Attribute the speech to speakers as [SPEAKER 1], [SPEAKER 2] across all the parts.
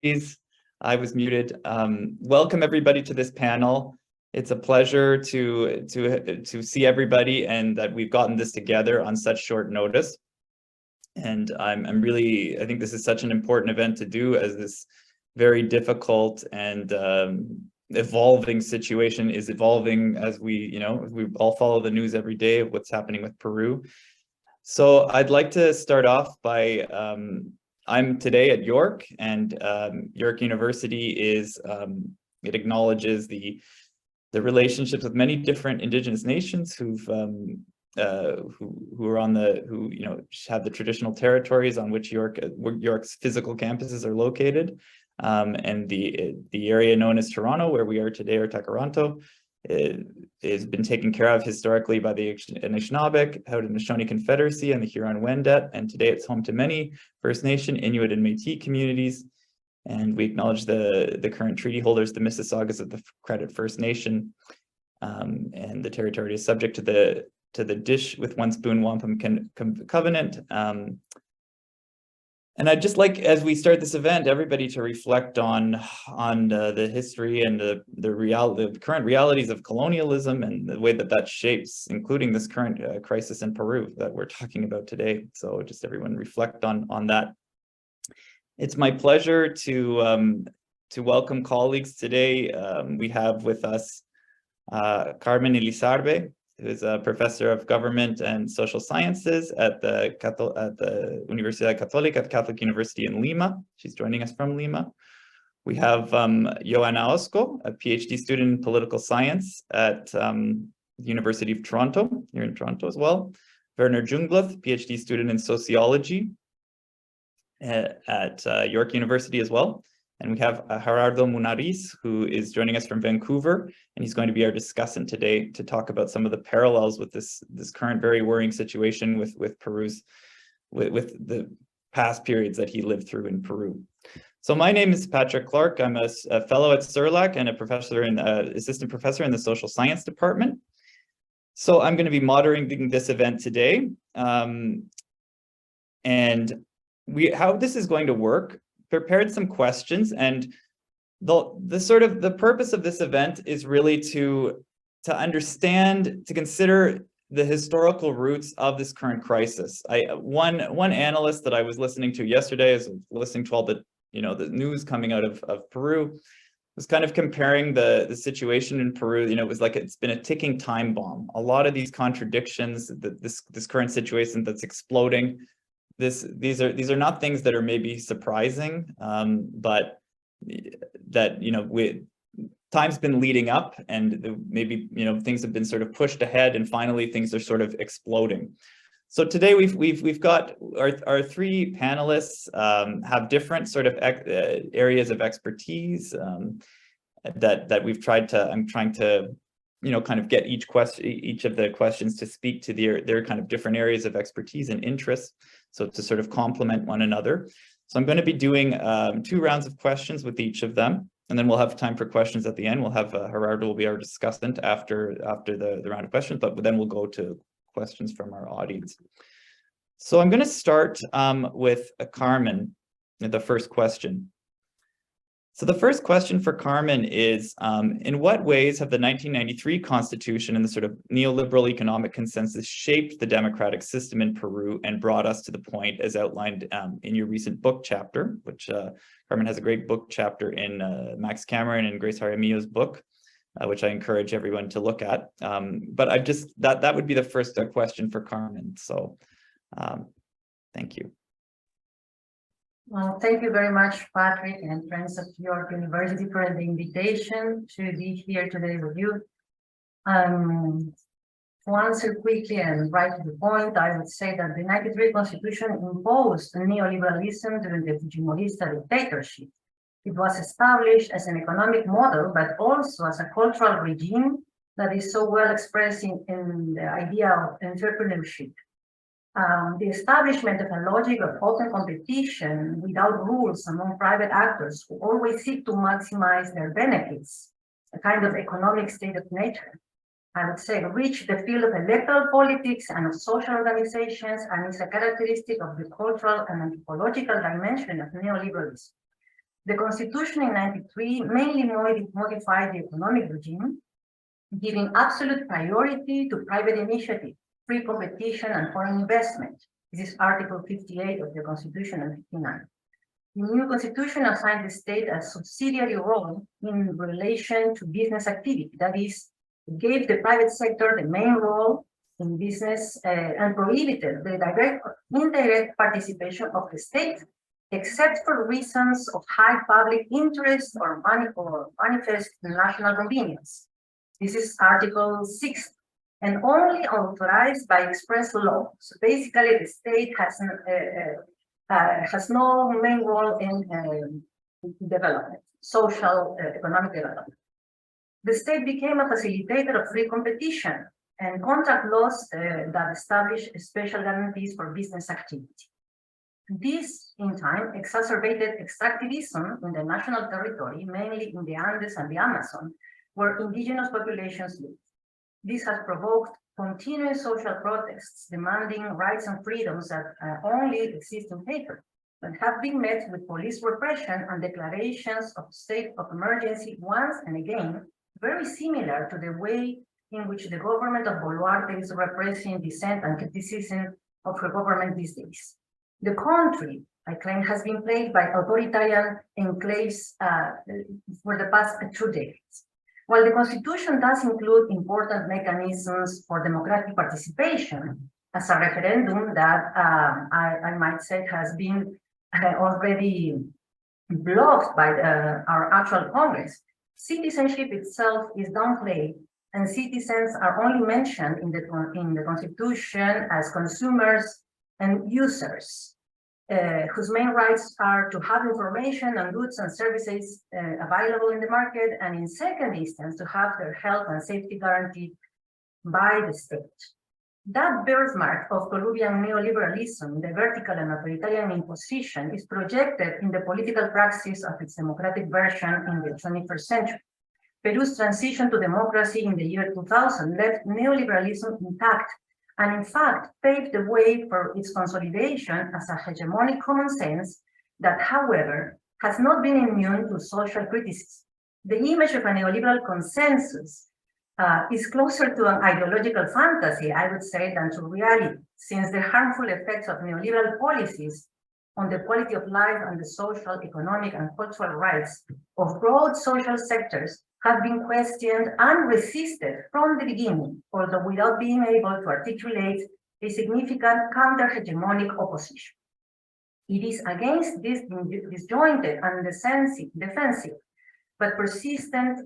[SPEAKER 1] I was muted. Welcome everybody to this panel. It's a pleasure to see everybody and that we've gotten this together on such short notice. And I think this is such an important event to do, as this very difficult and evolving situation is evolving as we all follow the news every day of what's happening with Peru. So I'd like to start off by I'm today at York, and York University it acknowledges the relationships with many different indigenous nations who have the traditional territories on which York's physical campuses are located, and the area known as Toronto, where we are today, or Takaranto, has been taken care of historically by the Anishinaabe, Haudenosaunee Confederacy, and the Huron-Wendat, and today it's home to many First Nation, Inuit, and Métis communities. And we acknowledge the current treaty holders, the Mississaugas of the Credit First Nation, and the territory is subject to the Dish with One Spoon Wampum Covenant. And I'd just like, as we start this event, everybody to reflect on the history and the current realities of colonialism and the way that shapes, including this current crisis in Peru that we're talking about today. So just everyone reflect on that. It's my pleasure to welcome colleagues today. We have with us Carmen Ilizarbe, who is a professor of government and social sciences at the Universidad Católica, the Catholic University in Lima. She's joining us from Lima. We have Yojana Oscco, a PhD student in political science at the University of Toronto, here in Toronto as well. Werner Jungbluth, PhD student in sociology at York University as well. And we have Gerardo Munariz, who is joining us from Vancouver, and he's going to be our discussant today to talk about some of the parallels with this current very worrying situation with Peru's, with the past periods that he lived through in Peru. So my name is Patrick Clark. I'm a fellow at CERLAC and a professor assistant professor in the social science department. So I'm going to be moderating this event today. And how this is going to work, prepared some questions, and the purpose of this event is really to consider the historical roots of this current crisis. One analyst that I was listening to yesterday, as I was listening to all the news coming out of Peru, was kind of comparing the situation in Peru. It was like it's been a ticking time bomb. A lot of these contradictions, this current situation that's exploding. These are not things that are maybe surprising, but that time's been leading up, and maybe things have been sort of pushed ahead, and finally things are sort of exploding. So today we've got our three panelists have different sort of areas of expertise that we've tried to. I'm trying to kind of get each of the questions to speak to their kind of different areas of expertise and interest, so to sort of complement one another. So I'm going to be doing 2 rounds of questions with each of them, and then we'll have time for questions at the end. We'll have Gerardo will be our discussant after the round of questions, but then we'll go to questions from our audience. So I'm going to start with Carmen, the first question. So the first question for Carmen is, in what ways have the 1993 Constitution and the sort of neoliberal economic consensus shaped the democratic system in Peru and brought us to the point as outlined in your recent book chapter, which Carmen has a great book chapter in Max Cameron and Grace Jaramillo's book, which I encourage everyone to look at. But that would be the first question for Carmen. So thank you.
[SPEAKER 2] Well, thank you very much, Patrick and friends of York University, for the invitation to be here today with you. To answer quickly and right to the point, I would say that the 93 Constitution imposed neoliberalism during the Fujimorista dictatorship. It was established as an economic model, but also as a cultural regime that is so well expressed in the idea of entrepreneurship. The establishment of a logic of open competition without rules among private actors who always seek to maximize their benefits, a kind of economic state of nature, I would say, reached the field of electoral politics and of social organizations, and is a characteristic of the cultural and anthropological dimension of neoliberalism. The constitution in 93 mainly modified the economic regime, giving absolute priority to private initiative, free competition, and foreign investment. This is Article 58 of the Constitution and 59. The new constitution assigned the state a subsidiary role in relation to business activity. That is, it gave the private sector the main role in business and prohibited the direct or indirect participation of the state, except for reasons of high public interest or manifest national convenience. This is Article 6, and only authorized by express law. So basically, the state has no main role in development, social, economic development. The state became a facilitator of free competition and contract laws that establish special guarantees for business activity. This, in time, exacerbated extractivism in the national territory, mainly in the Andes and the Amazon, where indigenous populations live. This has provoked continuous social protests demanding rights and freedoms that only exist in paper, but have been met with police repression and declarations of state of emergency once and again, very similar to the way in which the government of Boluarte is repressing dissent and criticism of her government these days. The country, I claim, has been plagued by authoritarian enclaves for the past 2 decades. While the Constitution does include important mechanisms for democratic participation, as a referendum that I might say has been already blocked by our actual Congress, citizenship itself is downplayed, and citizens are only mentioned in the Constitution as consumers and users, whose main rights are to have information on goods and services available in the market, and in second instance, to have their health and safety guaranteed by the state. That birthmark of Peruvian neoliberalism, the vertical and authoritarian imposition, is projected in the political praxis of its democratic version in the 21st century. Peru's transition to democracy in the year 2000 left neoliberalism intact, and in fact paved the way for its consolidation as a hegemonic common sense that, however, has not been immune to social criticism. The image of a neoliberal consensus is closer to an ideological fantasy, I would say, than to reality, since the harmful effects of neoliberal policies on the quality of life and the social, economic, and cultural rights of broad social sectors have been questioned and resisted from the beginning, although without being able to articulate a significant counter-hegemonic opposition. It is against this disjointed and defensive but persistent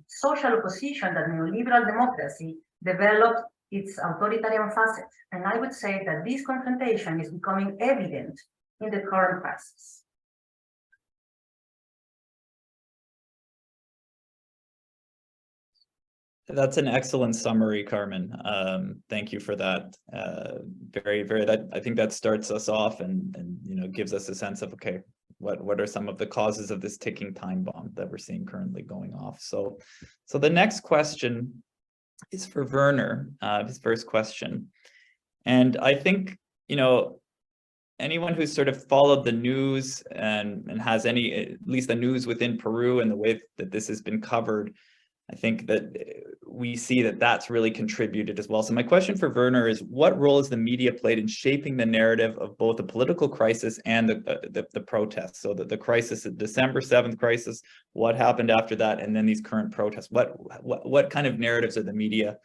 [SPEAKER 2] social opposition that neoliberal democracy developed its authoritarian facet. And I would say that this confrontation is becoming evident in the current crisis.
[SPEAKER 1] That's an excellent summary, Carmen. Thank you for that. I think that starts us off and gives us a sense of, okay, what are some of the causes of this ticking time bomb that we're seeing currently going off? So the next question is for Werner, his first question. And I think, anyone who's sort of followed the news and has at least the news within Peru and the way that this has been covered, I think that we see that that's really contributed as well. So my question for Werner is, what role has the media played in shaping the narrative of both the political crisis and the protests? So the crisis, the December 7th crisis, what happened after that, and then these current protests? What kind of narratives are the media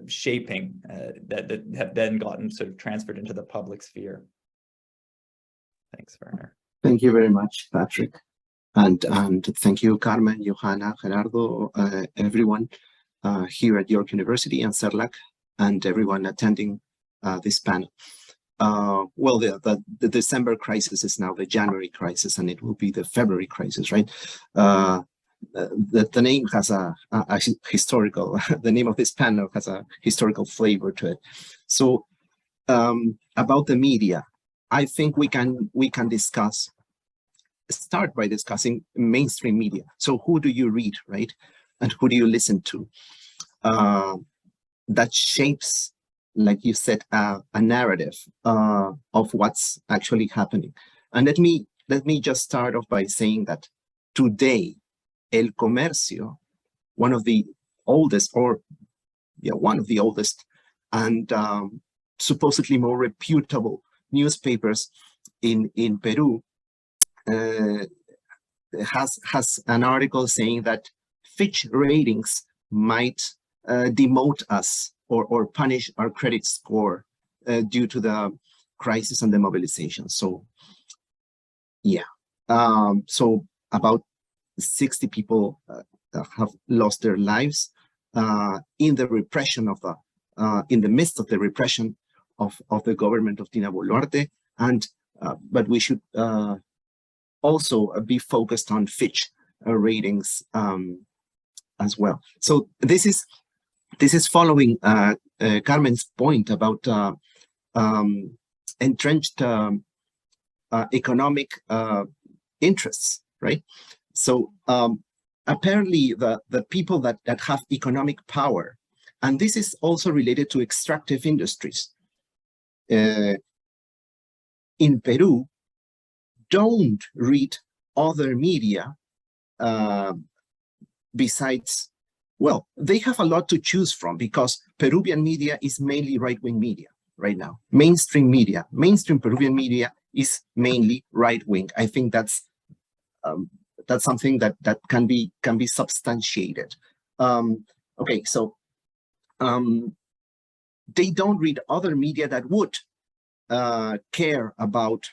[SPEAKER 1] shaping that have then gotten sort of transferred into the public sphere? Thanks, Werner.
[SPEAKER 3] Thank you very much, Patrick. And thank you, Carmen, Yojana, Gerardo, everyone here at York University and CERLAC, and everyone attending this panel. Well, the December crisis is now the January crisis, and it will be the February crisis, right? The name has a historical, the name of this panel has a historical flavor to it. So about the media, I think we can start by discussing mainstream media. So who do you read, right? And who do you listen to? That shapes, like you said, a narrative of what's actually happening. And let me let me just start off by saying that today, El Comercio, one of the oldest, and supposedly more reputable newspapers in Peru, has an article saying that Fitch ratings might demote us or punish our credit score due to the crisis and the mobilization. So, yeah. So about 60 people have lost their lives in the repression of the, in the midst of the repression of the government of Dina Boluarte, and but we should also be focused on Fitch ratings as well. So this is following Carmen's point about entrenched economic interests, right? So apparently the people that have economic power, and this is also related to extractive industries in Peru, don't read other media besides, well, they have a lot to choose from because Peruvian media is mainly right-wing media right now. Mainstream Peruvian media is mainly right-wing. I think that's something that can be substantiated. Okay, so they don't read other media that would care about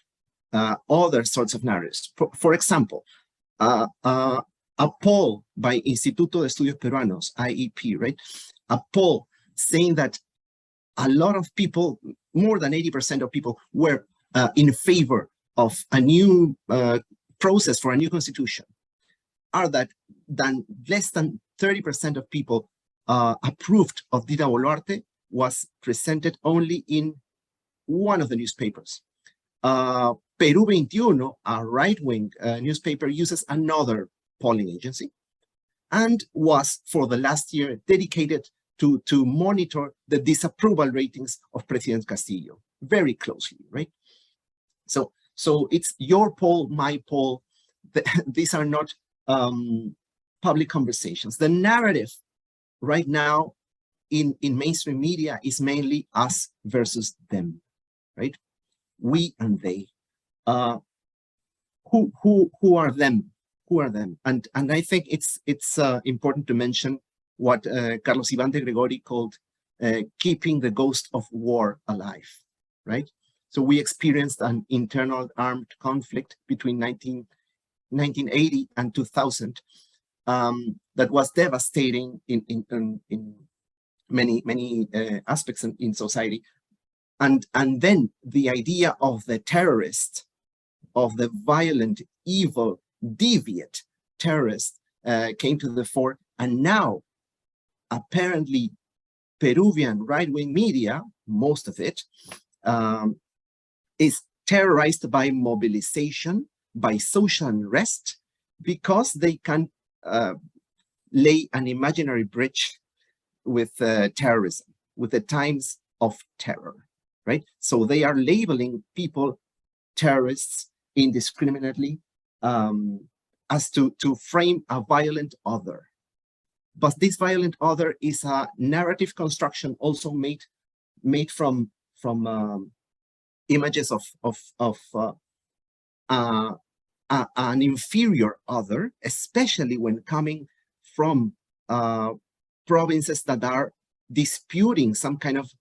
[SPEAKER 3] other sorts of narratives. For example, a poll by Instituto de Estudios Peruanos, IEP, right? A poll saying that a lot of people, more than 80% of people, were in favor of a new process for a new constitution, are that less than 30% of people approved of Dina Boluarte was presented only in one of the newspapers. Peru 21, a right-wing newspaper, uses another polling agency and was for the last year dedicated to monitor the disapproval ratings of President Castillo very closely, right? So it's your poll, my poll. These are not public conversations. The narrative right now in mainstream media is mainly us versus them, right? We and they. Who are them? Who are them? And I think it's important to mention what Carlos Iván de Gregori called keeping the ghost of war alive, right? So we experienced an internal armed conflict between 1980 and 2000 that was devastating in many aspects in society. And then the idea of the terrorist, of the violent, evil, deviant terrorist came to the fore. And now, apparently, Peruvian right-wing media, most of it, is terrorized by mobilization, by social unrest, because they can lay an imaginary bridge with terrorism, with the times of terror, right? So they are labeling people terrorists indiscriminately as to frame a violent other. But this violent other is a narrative construction also made from images of an inferior other, especially when coming from provinces that are disputing some kind of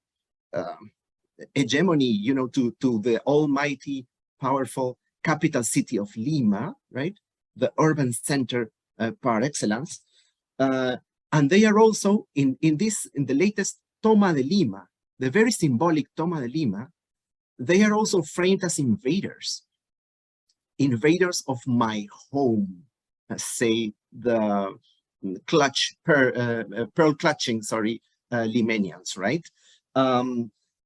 [SPEAKER 3] hegemony, you know, to the almighty, powerful capital city of Lima, right? The urban center par excellence. And they are also in the latest Toma de Lima, the very symbolic Toma de Lima, they are also framed as invaders of my home, say the pearl clutching, Limenians, right?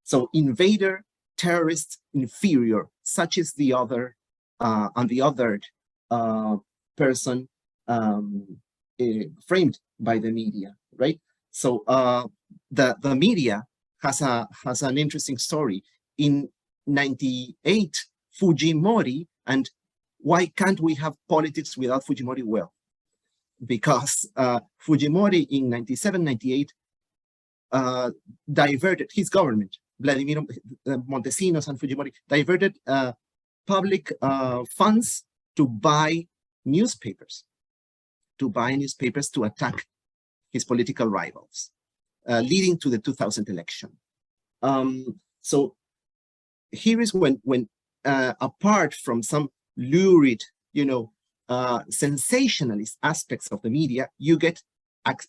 [SPEAKER 3] So invader, terrorist, inferior, such is the other, and the othered person framed by the media, right? So the media has an interesting story. In 98, Fujimori and why can't we have politics without Fujimori? Well, because Fujimori in 97, 98 diverted his government, Vladimir Montesinos and Fujimori diverted public funds to buy newspapers, to attack his political rivals, leading to the 2000 election. So here is when apart from some lurid, sensationalist aspects of the media, you get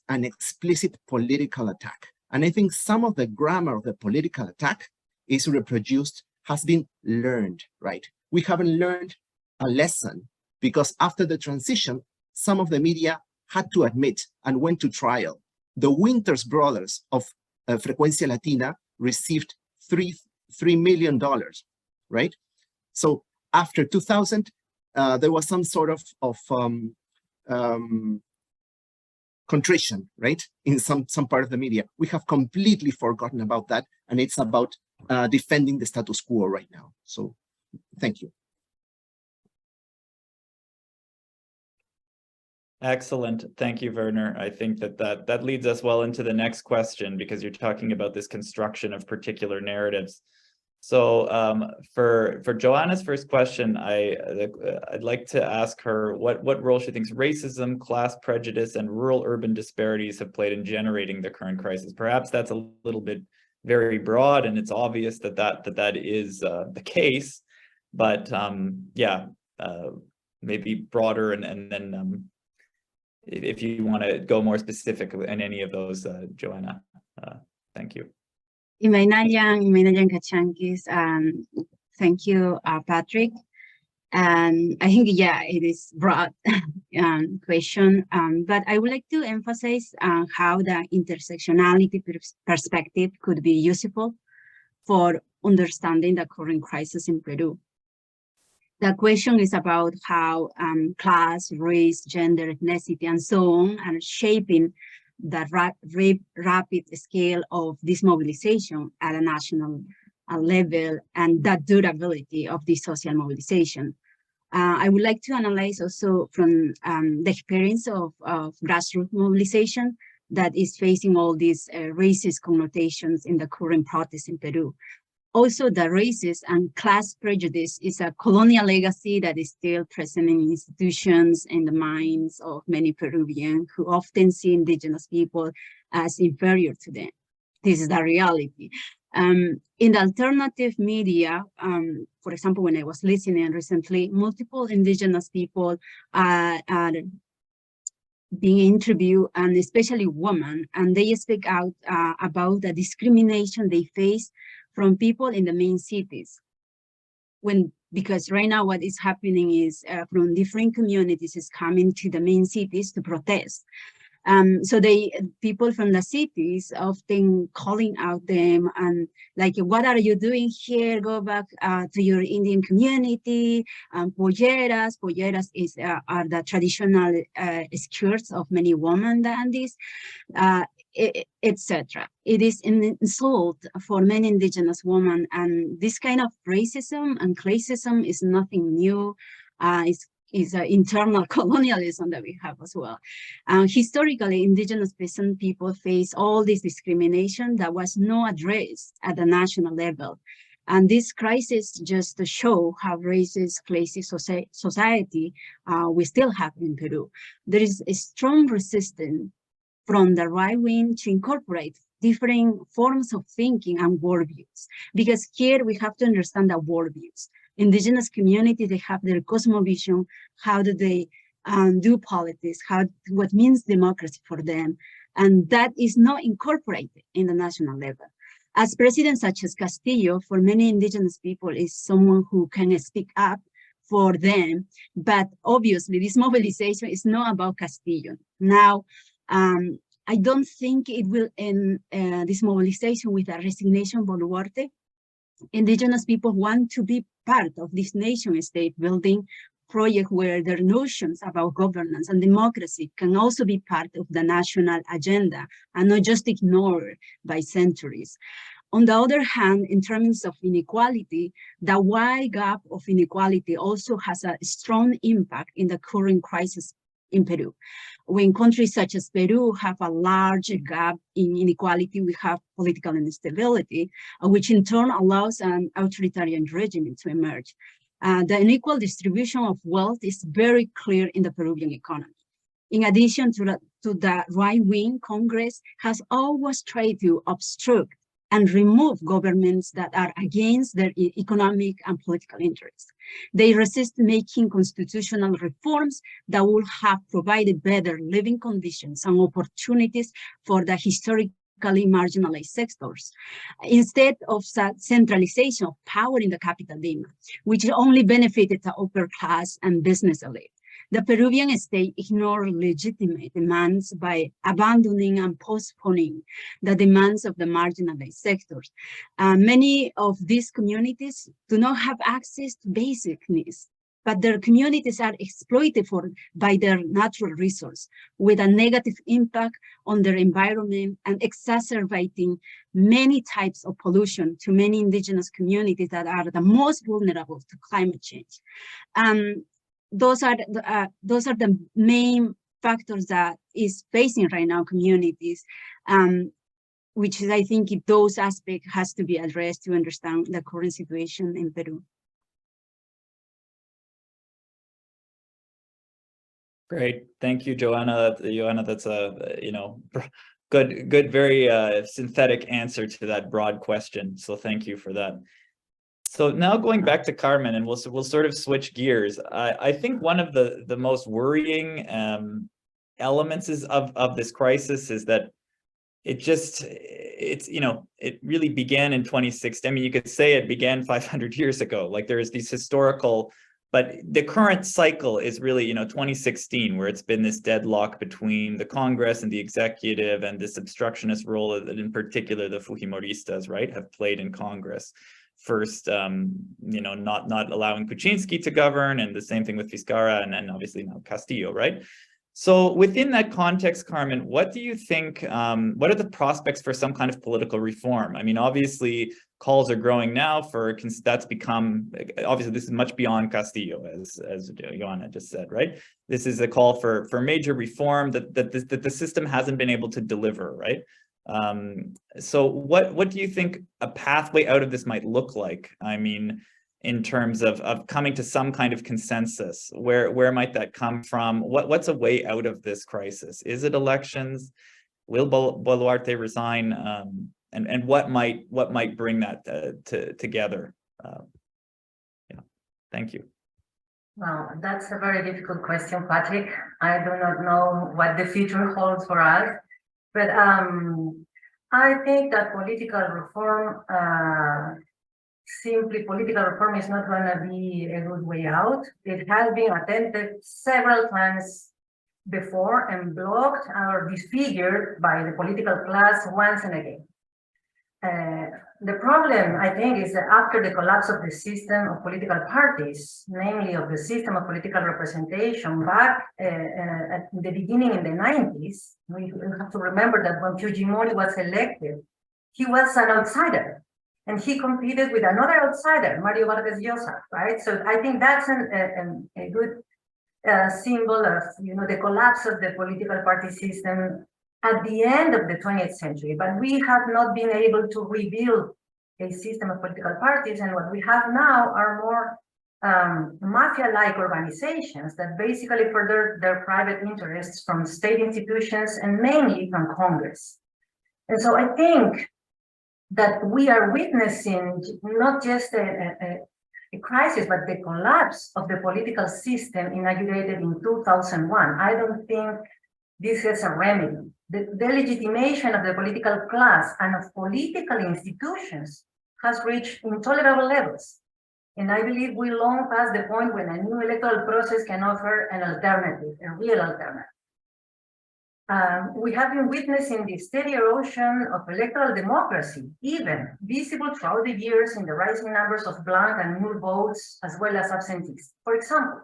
[SPEAKER 3] an explicit political attack. And I think some of the grammar of the political attack is reproduced, has been learned, right? We haven't learned a lesson because after the transition, some of the media had to admit and went to trial. The Winters brothers of Frecuencia Latina received $3 million, right? So after 2000, there was some sort of contrition, right? In some part of the media. We have completely forgotten about that, and it's about defending the status quo right now. So thank you.
[SPEAKER 1] Excellent. Thank you, Werner. I think that leads us well into the next question, because you're talking about this construction of particular narratives. So for Joanna's first question, I'd like to ask her what role she thinks racism, class prejudice, and rural-urban disparities have played in generating the current crisis. Perhaps that's a little bit very broad, and it's obvious that is the case, but yeah, maybe broader, and then if you want to go more specific in any of those, Joanna, thank you.
[SPEAKER 4] Imainayan Kachankis, thank you, Patrick. And I think, yeah, it is broad question, but I would like to emphasize how the intersectionality perspective could be useful for understanding the current crisis in Peru. The question is about how class, race, gender, ethnicity, and so on are shaping the rapid scale of this mobilization at a national level and the durability of this social mobilization. I would like to analyze also from the experience of grassroots mobilization that is facing all these racist connotations in the current protests in Peru. Also, the racist and class prejudice is a colonial legacy that is still present in institutions and the minds of many Peruvians who often see indigenous people as inferior to them. This is the reality. In the alternative media, for example, when I was listening recently, multiple indigenous people are being interviewed, and especially women, and they speak out about the discrimination they face from people in the main cities. Because right now what is happening is from different communities is coming to the main cities to protest. So people from the cities often calling out them and like, what are you doing here? Go back to your Indian community. Polleras are the traditional skirts of many women than this, etc. It is an insult for many indigenous women, and this kind of racism and classism is nothing new. Is an internal colonialism that we have as well. Historically, indigenous peasant people face all this discrimination that was not addressed at the national level. And this crisis just to show how racist, classist society we still have in Peru. There is a strong resistance from the right wing to incorporate different forms of thinking and worldviews. Because here we have to understand the worldviews. Indigenous communities, they have their cosmovision. How do they do politics? What means democracy for them? And that is not incorporated in the national level. As president such as Castillo, for many indigenous people, is someone who can speak up for them. But obviously, this mobilization is not about Castillo. Now, I don't think it will end this mobilization with a resignation Boluarte. Indigenous people want to be part of this nation-state building project where their notions about governance and democracy can also be part of the national agenda and not just ignored by centuries. On the other hand, in terms of inequality, the wide gap of inequality also has a strong impact in the current crisis in Peru. When countries such as Peru have a large gap in inequality, we have political instability, which in turn allows an authoritarian regime to emerge. The unequal distribution of wealth is very clear in the Peruvian economy. In addition to the right-wing, Congress has always tried to obstruct and remove governments that are against their economic and political interests. They resist making constitutional reforms that would have provided better living conditions and opportunities for the historically marginalized sectors, instead of centralization of power in the capital Lima, which only benefited the upper class and business elite. The Peruvian state ignored legitimate demands by abandoning and postponing the demands of the marginalized sectors. Many of these communities do not have access to basic needs, but their communities are exploited by their natural resource, with a negative impact on their environment and exacerbating many types of pollution to many indigenous communities that are the most vulnerable to climate change. Those are the main factors that is facing right now communities, which is, I think, those aspects has to be addressed to understand the current situation in Peru.
[SPEAKER 1] Great, thank you, Joanna. Joanna, that's a good, very synthetic answer to that broad question. So thank you for that. So now going back to Carmen, and we'll sort of switch gears. I think one of the most worrying elements of this crisis is that it really began in 2016. I mean, you could say it began 500 years ago. Like there is these historical, but the current cycle is really 2016, where it's been this deadlock between the Congress and the executive, and this obstructionist role that in particular the Fujimoristas, right, have played in Congress. First, not allowing Kuczynski to govern, and the same thing with Vizcarra, and then obviously now Castillo, right? So within that context, Carmen, what do you think, what are the prospects for some kind of political reform? I mean, obviously calls are growing now for, that's become, obviously this is much beyond Castillo, as Yojana just said, right? This is a call for major reform that the system hasn't been able to deliver, right? So what do you think a pathway out of this might look like? I mean, in terms of coming to some kind of consensus, where might that come from? What's a way out of this crisis? Is it elections? Will Boluarte resign? And what might bring that together? Yeah, thank you.
[SPEAKER 2] Well, that's a very difficult question, Patrick. I do not know what the future holds for us. But I think that political reform, simply political reform is not going to be a good way out. It has been attempted several times before and blocked or disfigured by the political class once and again. The problem, I think, is that after the collapse of the system of political parties, namely of the system of political representation back at the beginning in the 90s, we have to remember that when Fujimori was elected, he was an outsider, and he competed with another outsider, Mario Vargas Llosa, right? So I think that's a good symbol of, the collapse of the political party system at the end of the 20th century, but we have not been able to rebuild a system of political parties, and what we have now are more mafia-like organizations that basically further their private interests from state institutions and mainly from Congress. And so I think that we are witnessing not just a crisis, but the collapse of the political system inaugurated in 2001. I don't think this is a remedy. The delegitimation of the political class and of political institutions has reached intolerable levels. And I believe we long past the point when a new electoral process can offer an alternative, a real alternative. We have been witnessing the steady erosion of electoral democracy, even visible throughout the years in the rising numbers of blank and null votes, as well as absentees. For example,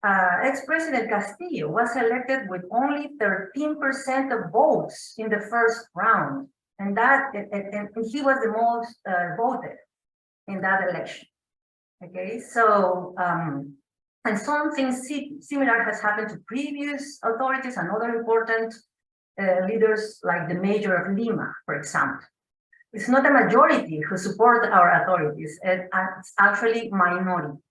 [SPEAKER 2] ex-President Castillo was elected with only 13% of votes in the first round, And he was the most voted in that election. Okay, so and something similar has happened to previous authorities and other important leaders, like the mayor of Lima, for example. It's not a majority who support our authorities, it's actually minorities.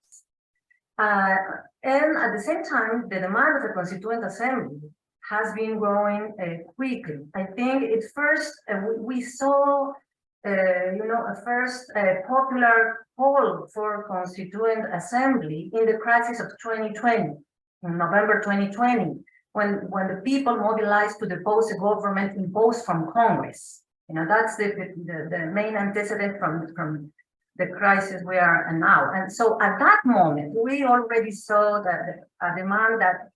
[SPEAKER 2] And at the same time, the demand of the Constituent Assembly has been growing quickly. I think it's first, we saw, a first popular call for Constituent Assembly in the crisis of 2020, in November 2020, when the people mobilized to depose a government imposed from Congress. That's the main antecedent from the crisis we are in now. And so at that moment, we already saw that a demand that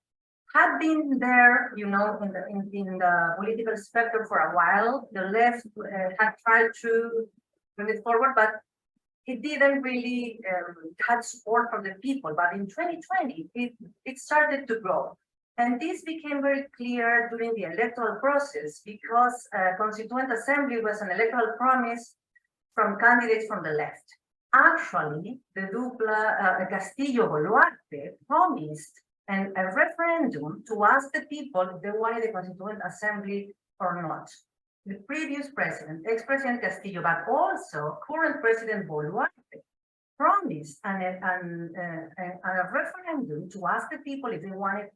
[SPEAKER 2] had been there, in the political spectrum for a while. The left had tried to bring it forward, but it didn't really have support from the people. But in 2020, it started to grow. And this became very clear during the electoral process, because Constituent Assembly was an electoral promise from candidates from the left. Actually, the dupla Castillo-Boluarte promised a referendum to ask the people if they wanted a Constituent Assembly or not. The previous president, ex-president Castillo, but also current president Boluarte, promised a referendum to ask the people if they wanted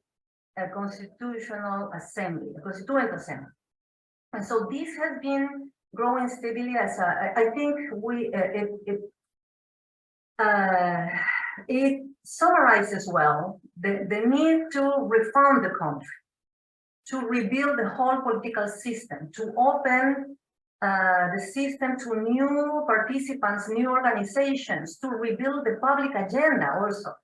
[SPEAKER 2] a constitutional assembly, a constituent assembly. And so this has been growing steadily as I think it summarizes well the need to reform the country, to rebuild the whole political system, to open the system to new participants, new organizations, to rebuild the public agenda also.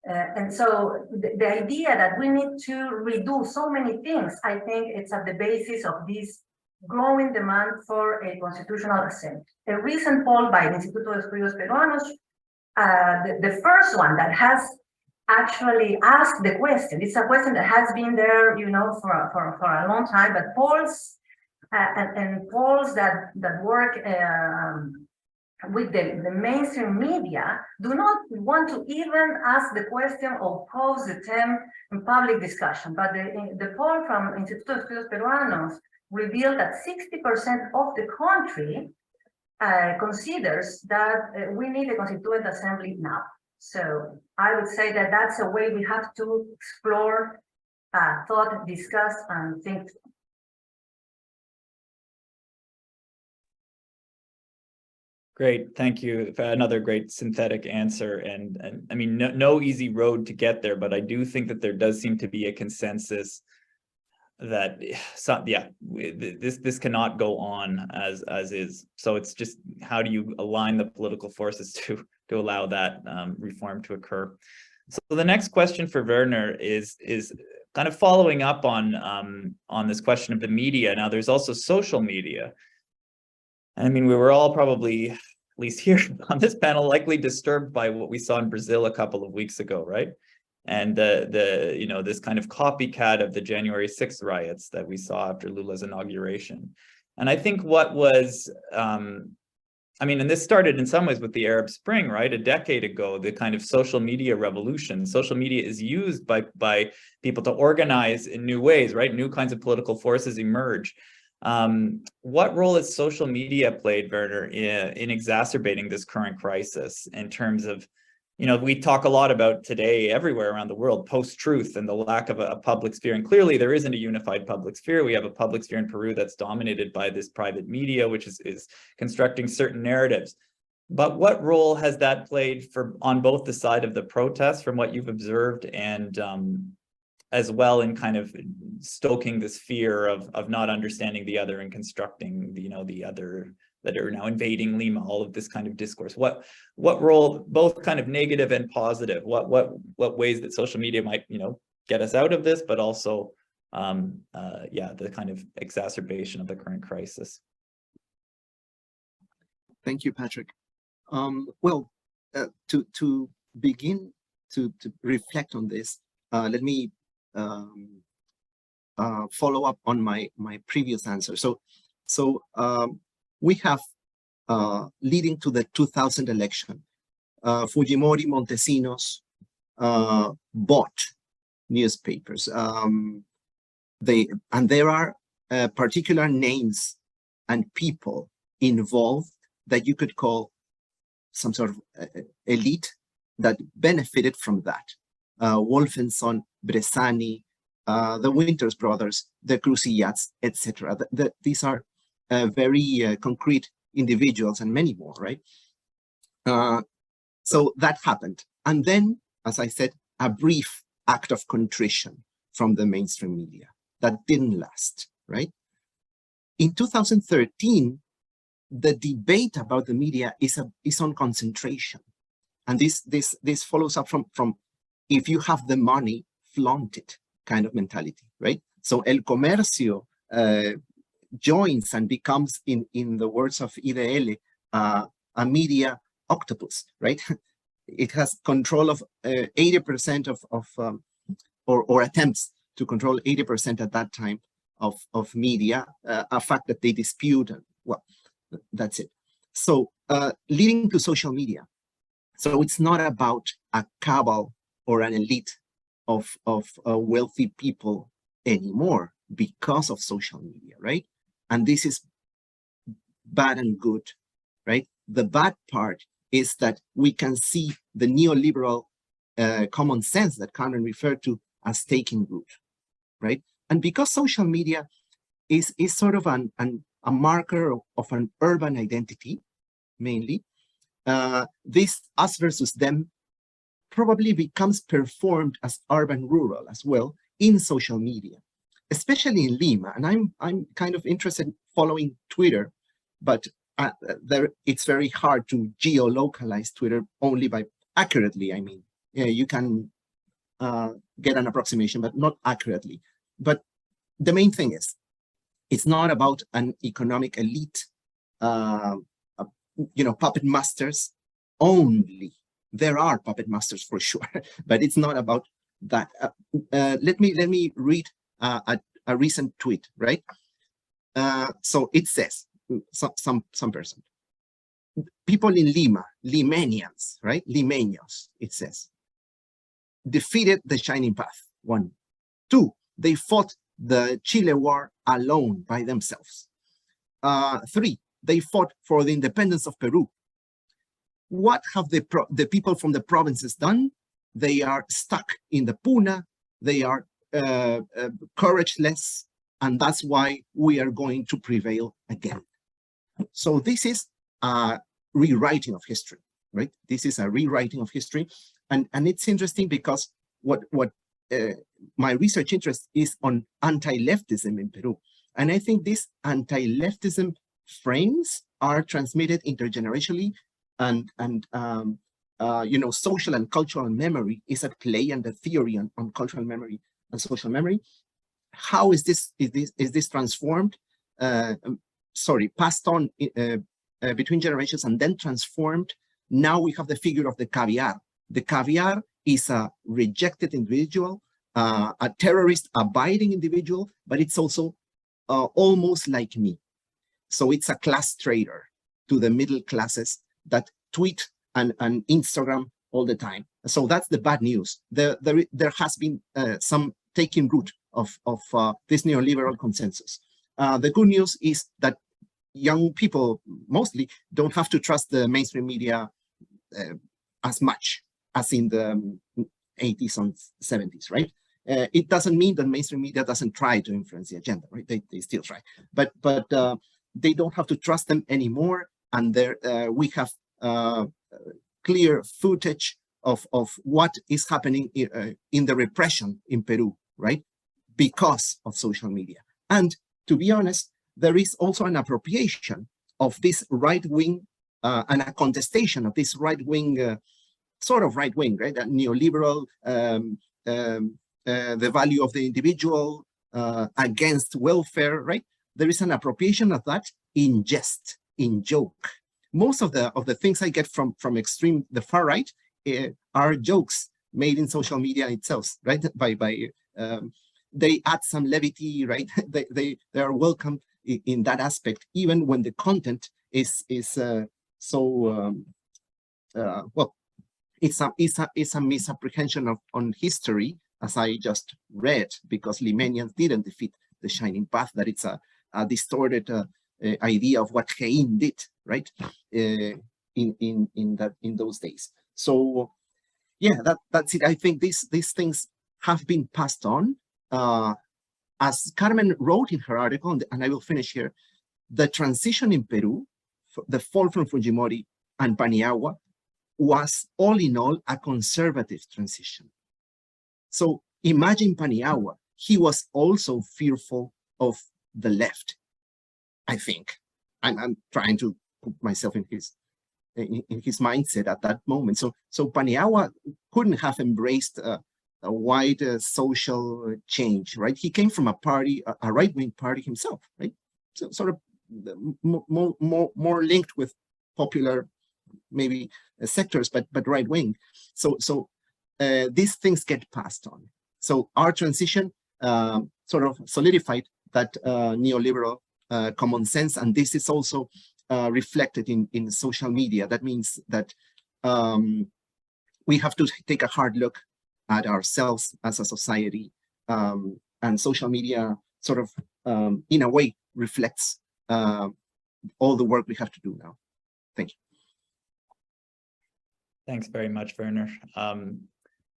[SPEAKER 2] And so the idea that we need to redo so many things, I think it's at the basis of this growing demand for a constitutional assembly. A recent poll by the Instituto de Estudios Peruanos, the first one that has actually asked the question, it's a question that has been there, for a long time, but polls and polls that work with the mainstream media do not want to even ask the question or pose the term in public discussion. But the poll from Instituto de Estudios Peruanos revealed that 60% of the country considers that we need a Constituent Assembly now. So I would say that that's a way we have to explore, thought, discuss, and think.
[SPEAKER 1] Great, thank you for another great synthetic answer. And I mean, no easy road to get there, but I do think that there does seem to be a consensus that this cannot go on as is. So it's just, how do you align the political forces to allow that reform to occur? So the next question for Werner is kind of following up on this question of the media. Now, there's also social media. I mean, we were all probably, at least here on this panel, likely disturbed by what we saw in Brazil a couple of weeks ago, right? And this kind of copycat of the January 6th riots that we saw after Lula's inauguration. And I think what was, I mean, and this started in some ways with the Arab Spring, right? A decade ago, the kind of social media revolution. Social media is used by people to organize in new ways, right? New kinds of political forces emerge. What role has social media played, Werner, in exacerbating this current crisis in terms of, we talk a lot about today everywhere around the world, post-truth and the lack of a public sphere. And clearly there isn't a unified public sphere. We have a public sphere in Peru that's dominated by this private media, which is constructing certain narratives. But what role has that played on both the side of the protests, from what you've observed, and as well in kind of stoking this fear of not understanding the other and constructing, the other that are now invading Lima, all of this kind of discourse? What role, both kind of negative and positive, what ways that social media might, get us out of this, but also, the kind of exacerbation of the current crisis?
[SPEAKER 3] Thank you, Patrick. Well, to begin to reflect on this, let me follow up on my previous answer. So So we have, leading to the 2000 election, Fujimori, Montesinos bought newspapers. There are particular names and people involved that you could call some sort of elite that benefited from that. Wolfenson, Bresani, the Winters brothers, the Cruzillats, etc. These are very concrete individuals and many more, right? So that happened. And then, as I said, a brief act of contrition from the mainstream media that didn't last, right? In 2013, the debate about the media is on concentration. And this follows up from if you have the money, flaunt it kind of mentality, right? So El Comercio joins and becomes, in the words of IDL, a media octopus, right? It has control of 80% or attempts to control 80% at that time of media, a fact that they dispute. And, well, that's it. So leading to social media. So it's not about a cabal or an elite of wealthy people anymore because of social media, right? And this is bad and good, right? The bad part is that we can see the neoliberal common sense that Carmen referred to as taking root, right? And because social media is sort of a marker of an urban identity, mainly, this us versus them probably becomes performed as urban-rural as well in social media, especially in Lima. And I'm kind of interested in following Twitter, but it's very hard to geolocalize Twitter only by accurately. I mean, yeah, you can get an approximation, but not accurately. But the main thing is, it's not about an economic elite, puppet masters only. There are puppet masters for sure, but it's not about that. Let me read a recent tweet, right? So it says, some person, people in Lima, Limenians, right? Limeños, it says, defeated the Shining Path, 1. 2, they fought the Chile War alone by themselves. 3, they fought for the independence of Peru. What have the people from the provinces done? They are stuck in the Puna, they are courageless, and that's why we are going to prevail again. So this is a rewriting of history, right? This is a rewriting of history. And it's interesting because what my research interest is on anti-leftism in Peru. And I think these anti-leftism frames are transmitted intergenerationally, and social and cultural memory is at play, and the theory on cultural memory and social memory. How is this transformed? Passed on between generations and then transformed. Now we have the figure of the caviar. The caviar is a rejected individual, a terrorist abiding individual, but it's also almost like me. So it's a class traitor to the middle classes that tweet and Instagram all the time. So that's the bad news. There has been some taking root of this neoliberal consensus. The good news is that young people mostly don't have to trust the mainstream media as much as in the 80s and 70s, right? It doesn't mean that mainstream media doesn't try to influence the agenda, right? They still try, but they don't have to trust them anymore. And we have clear footage of what is happening in the repression in Peru, right? Because of social media. And to be honest, there is also an appropriation of this right-wing and a contestation of this right-wing, sort of right-wing, right? That neoliberal, the value of the individual against welfare, right? There is an appropriation of that in jest, in joke. Most of the things I get from the far right are jokes made in social media itself, right? They add some levity, right? They are welcome in that aspect, even when the content is well, it's a misapprehension on history, as I just read, because Limenians didn't defeat the Shining Path, that it's a distorted idea of what Hein did, right? In those days. So yeah, that's it. I think these things have been passed on. As Carmen wrote in her article, and I will finish here, the transition in Peru, the fall from Fujimori and Paniagua, was all in all a conservative transition. So imagine Paniagua, he was also fearful of the left, I think. I'm trying to put myself in his mindset at that moment. So Paniagua couldn't have embraced a wide social change, right? He came from a party, a right-wing party himself, right? So sort of more linked with popular, maybe sectors, but right-wing. So these things get passed on. So our transition sort of solidified that neoliberal common sense, and this is also reflected in social media. That means that we have to take a hard look at ourselves as a society, and social media sort of, in a way, reflects all the work we have to do now. Thank you.
[SPEAKER 1] Thanks very much, Werner.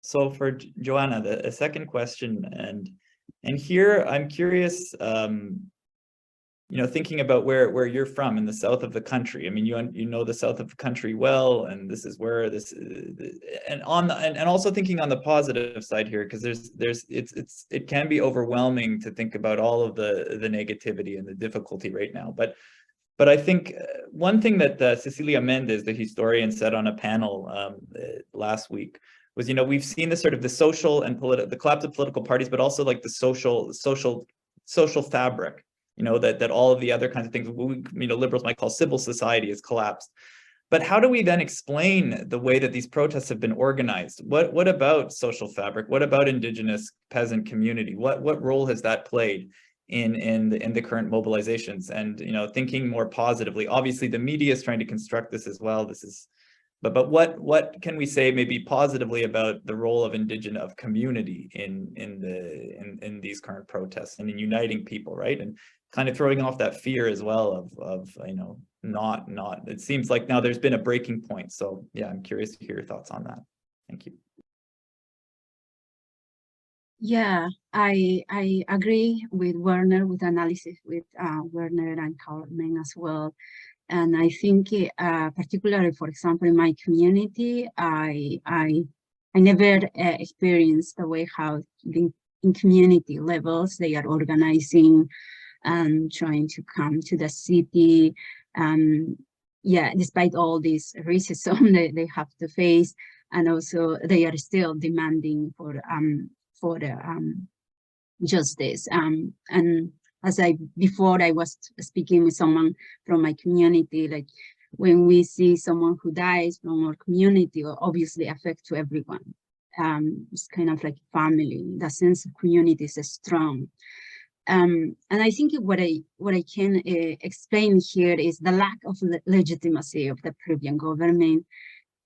[SPEAKER 1] So for Joanna, the second question, and here I'm curious, you know, thinking about where you're from in the south of the country. I mean, you know the south of the country well, and this is where this and also thinking on the positive side here, because it can be overwhelming to think about all of the negativity and the difficulty right now. But I think one thing that Cecilia Mendez, the historian, said on a panel last week was, you know, we've seen the sort of the social and the collapse of political parties, but also like the social fabric. You know, that all of the other kinds of things, you know, liberals might call civil society, has collapsed. But how do we then explain the way that these protests have been organized? What about social fabric? What about indigenous peasant community? What role has that played in the current mobilizations? And, you know, thinking more positively, obviously the media is trying to construct this as well. But what can we say maybe positively about the role of community in these current protests and in uniting people, right? And kind of throwing off that fear as well of you know, not it seems like now there's been a breaking point. So yeah, I'm curious to hear your thoughts on that. Thank you.
[SPEAKER 4] Yeah, I agree with Werner, with analysis with Werner and Carmen as well. And I think particularly, for example, in my community, I never experienced the way how in community levels they are organizing and trying to come to the city. Yeah, despite all this racism they have to face, and also they are still demanding for justice. And as before I was speaking with someone from my community, like when we see someone who dies from our community, obviously affect to everyone. It's kind of like family. The sense of community is strong. And I think what I can explain here is the lack of legitimacy of the Peruvian government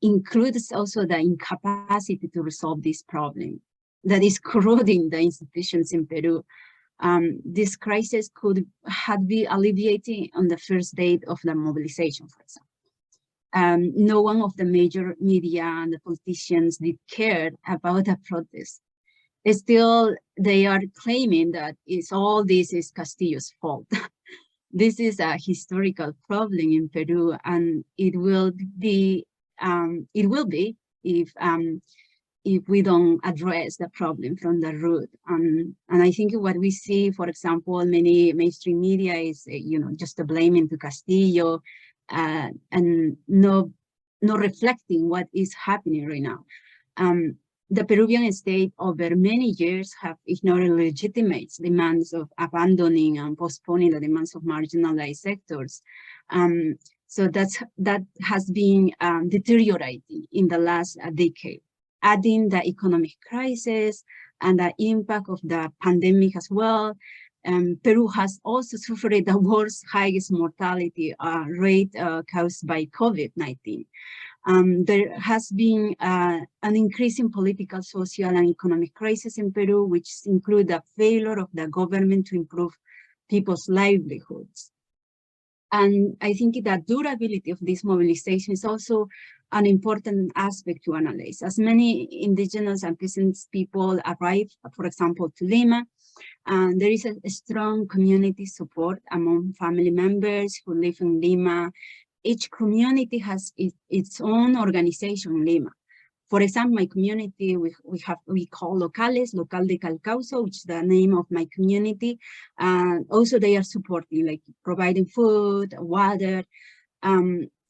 [SPEAKER 4] includes also the incapacity to resolve this problem that is corroding the institutions in Peru. This crisis could have been alleviated on the first date of the mobilization, for example. No one of the major media and the politicians did care about the protest. Still, they are claiming that all this is Castillo's fault. This is a historical problem in Peru, and it will be if we don't address the problem from the root. And I think what we see, for example, many mainstream media is, you know, just blaming to Castillo and no reflecting what is happening right now. The Peruvian state over many years have ignored legitimate demands of abandoning and postponing the demands of marginalized sectors. So that has been deteriorating in the last decade. Adding the economic crisis and the impact of the pandemic as well, Peru has also suffered the world's highest mortality rate caused by COVID-19. There has been an increase in political, social, and economic crisis in Peru, which include the failure of the government to improve people's livelihoods. And I think the durability of this mobilization is also an important aspect to analyze. As many indigenous and peasant people arrive, for example, to Lima, and there is a strong community support among family members who live in Lima. Each community has its own organization in Lima. For example, my community, we call locales, local de Calcauso, which is the name of my community. And also they are supporting, like providing food, water.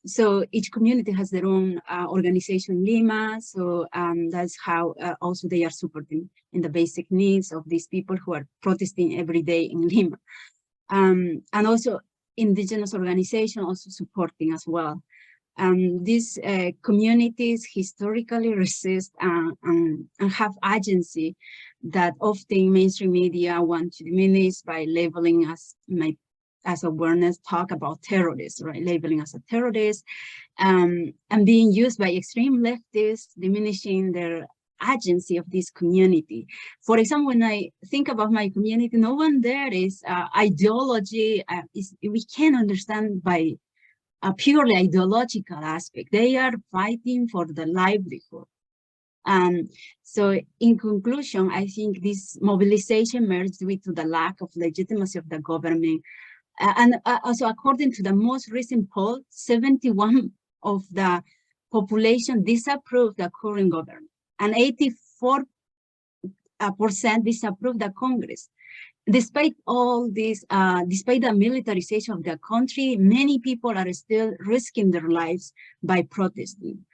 [SPEAKER 4] So each community has their own organization in Lima. So that's how also they are supporting in the basic needs of these people who are protesting every day in Lima. And also indigenous organization also supporting as well. These communities historically resist and have agency that often mainstream media want to diminish by labeling as awareness talk about terrorists, right? Labeling as a terrorist and being used by extreme leftists, diminishing their agency of this community. For example, when I think about my community, no one there is ideology. We can understand by a purely ideological aspect. They are fighting for the livelihood. So in conclusion, I think this mobilization merged with the lack of legitimacy of the government. And also according to the most recent poll, 71% of the population disapproved the current government and 84% disapproved the Congress. Despite all this, despite the militarization of the country, many people are still risking their lives by protesting.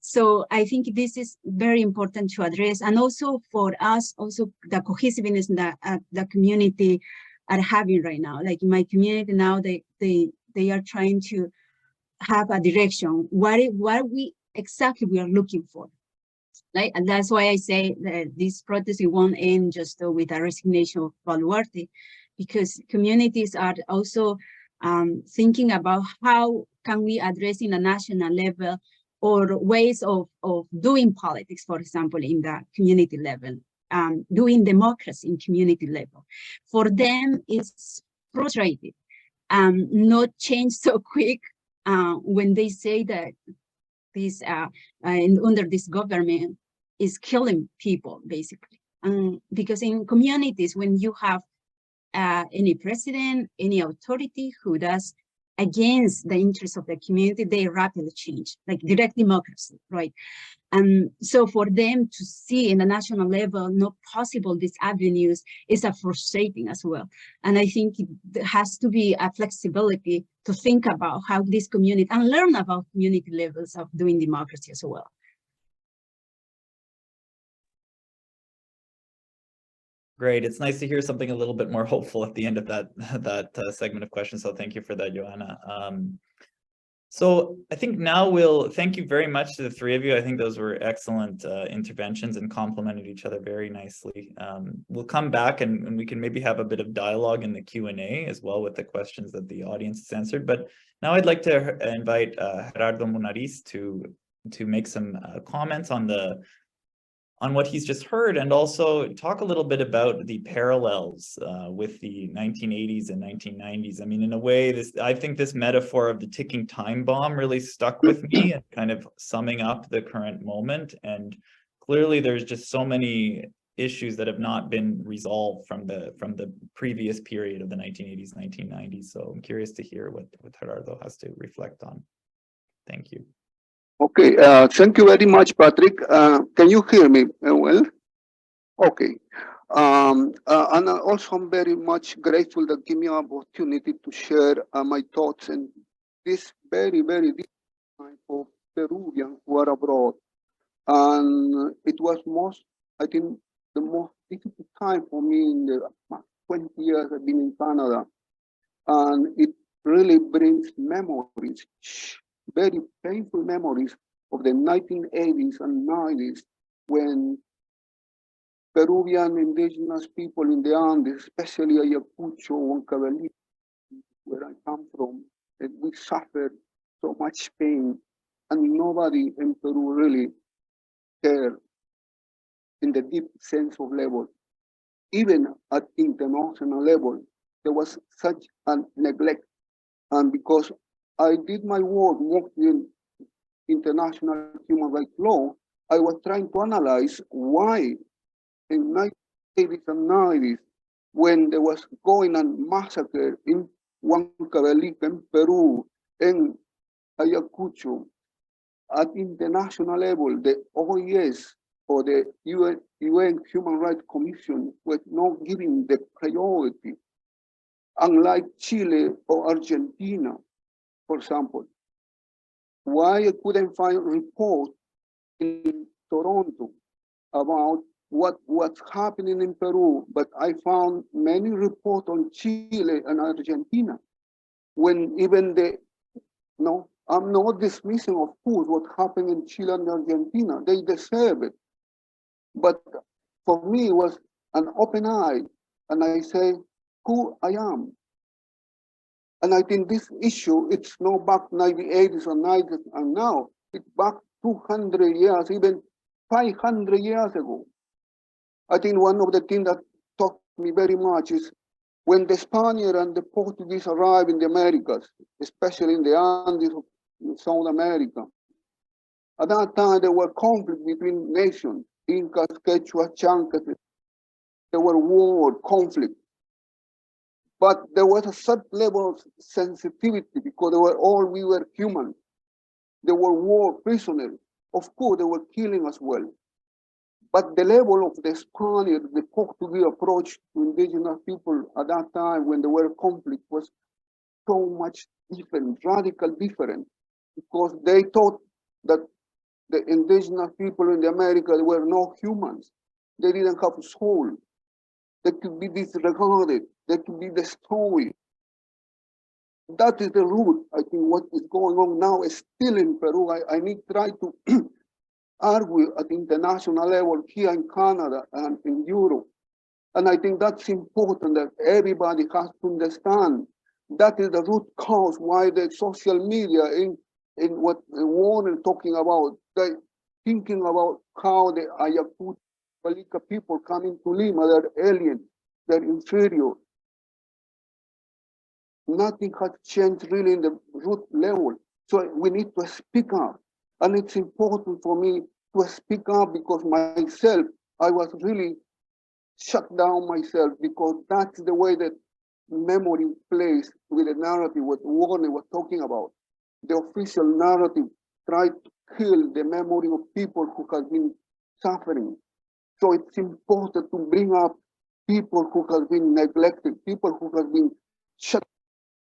[SPEAKER 4] So I think this is very important to address. And also for us, also the cohesiveness that the community are having right now. Like in my community now, they are trying to have a direction. What we exactly we are looking for. Right? And that's why I say that this protest it won't end just with a resignation of Baluarte, because communities are also thinking about how can we address in a national level or ways of doing politics, for example, in the community level, doing democracy in community level. For them, it's frustrating, not change so quick when they say that this under this government is killing people, basically. Because in communities, when you have any president, any authority who does against the interests of the community, they rapidly change, like direct democracy, right? And so for them to see in the national level not possible these avenues is frustrating as well. And I think there has to be a flexibility to think about how this community and learn about community levels of doing democracy as well.
[SPEAKER 1] Great. It's nice to hear something a little bit more hopeful at the end of that segment of questions. So thank you for that, Yojana. So I think now we'll thank you very much to the three of you. I think those were excellent interventions and complemented each other very nicely. We'll come back and we can maybe have a bit of dialogue in the Q&A as well with the questions that the audience has answered. But now I'd like to invite Gerardo Munariz to make some comments on what he's just heard, and also talk a little bit about the parallels with the 1980s and 1990s. I mean, in a way, I think this metaphor of the ticking time bomb really stuck with me and kind of summing up the current moment. And clearly there's just so many issues that have not been resolved from the previous period of the 1980s, 1990s. So I'm curious to hear what Gerardo has to reflect on. Thank you.
[SPEAKER 5] Okay, thank you very much, Patrick. Can you hear me well? Okay. And also I'm very much grateful that give me an opportunity to share my thoughts in this very, very difficult time for Peruvians who are abroad. And it was I think, the most difficult time for me in the 20 years I've been in Canada. And it really brings memories, very painful memories of the 1980s and 90s when Peruvian indigenous people in the Andes, especially Ayacucho, Huancavelica, where I come from, and we suffered so much pain, and nobody in Peru really cared in the deep sense of level. Even at international level, there was such a neglect. And because I did my work in international human rights law, I was trying to analyze why in 1980s and 90s, when there was going on massacre in Huancavelica, in Peru, in Ayacucho, at international level, the OES or the UN Human Rights Commission was not giving the priority, unlike Chile or Argentina, for example. Why I couldn't find reports in Toronto about what's happening in Peru, but I found many reports on Chile and Argentina, when even I'm not dismissing, of course, what happened in Chile and Argentina. They deserve it. But for me, it was an open eye, and I say who I am. And I think this issue, it's not back 1980s or 90s and now, it's back 200 years, even 500 years ago. I think one of the things that taught me very much is when the Spaniards and the Portuguese arrived in the Americas, especially in the Andes of South America, at that time there were conflicts between nations, Incas, Quechua, Chancas. There were war, conflict. But there was a certain level of sensitivity because we were human. There were war prisoners. Of course, they were killing as well. But the level of the Spaniard, the Portuguese approach to indigenous people at that time when there were conflict was so much different, radical different, because they thought that the indigenous people in the Americas were not humans. They didn't have a soul. They could be disregarded. They could be destroyed. That is the root, I think, what is going on now is still in Peru. I need to try to argue at international level here in Canada and in Europe. And I think that's important that everybody has to understand that is the root cause why the social media in what Werner talking about, they thinking about how the Ayacucho people coming to Lima, they're alien, they're inferior. Nothing has changed really in the root level. So we need to speak up. And it's important for me to speak up because myself, I was really shut down myself because that's the way that memory plays with the narrative, what Werner was talking about. The official narrative tried to kill the memory of people who have been suffering. So it's important to bring up people who have been neglected, people who have been shut.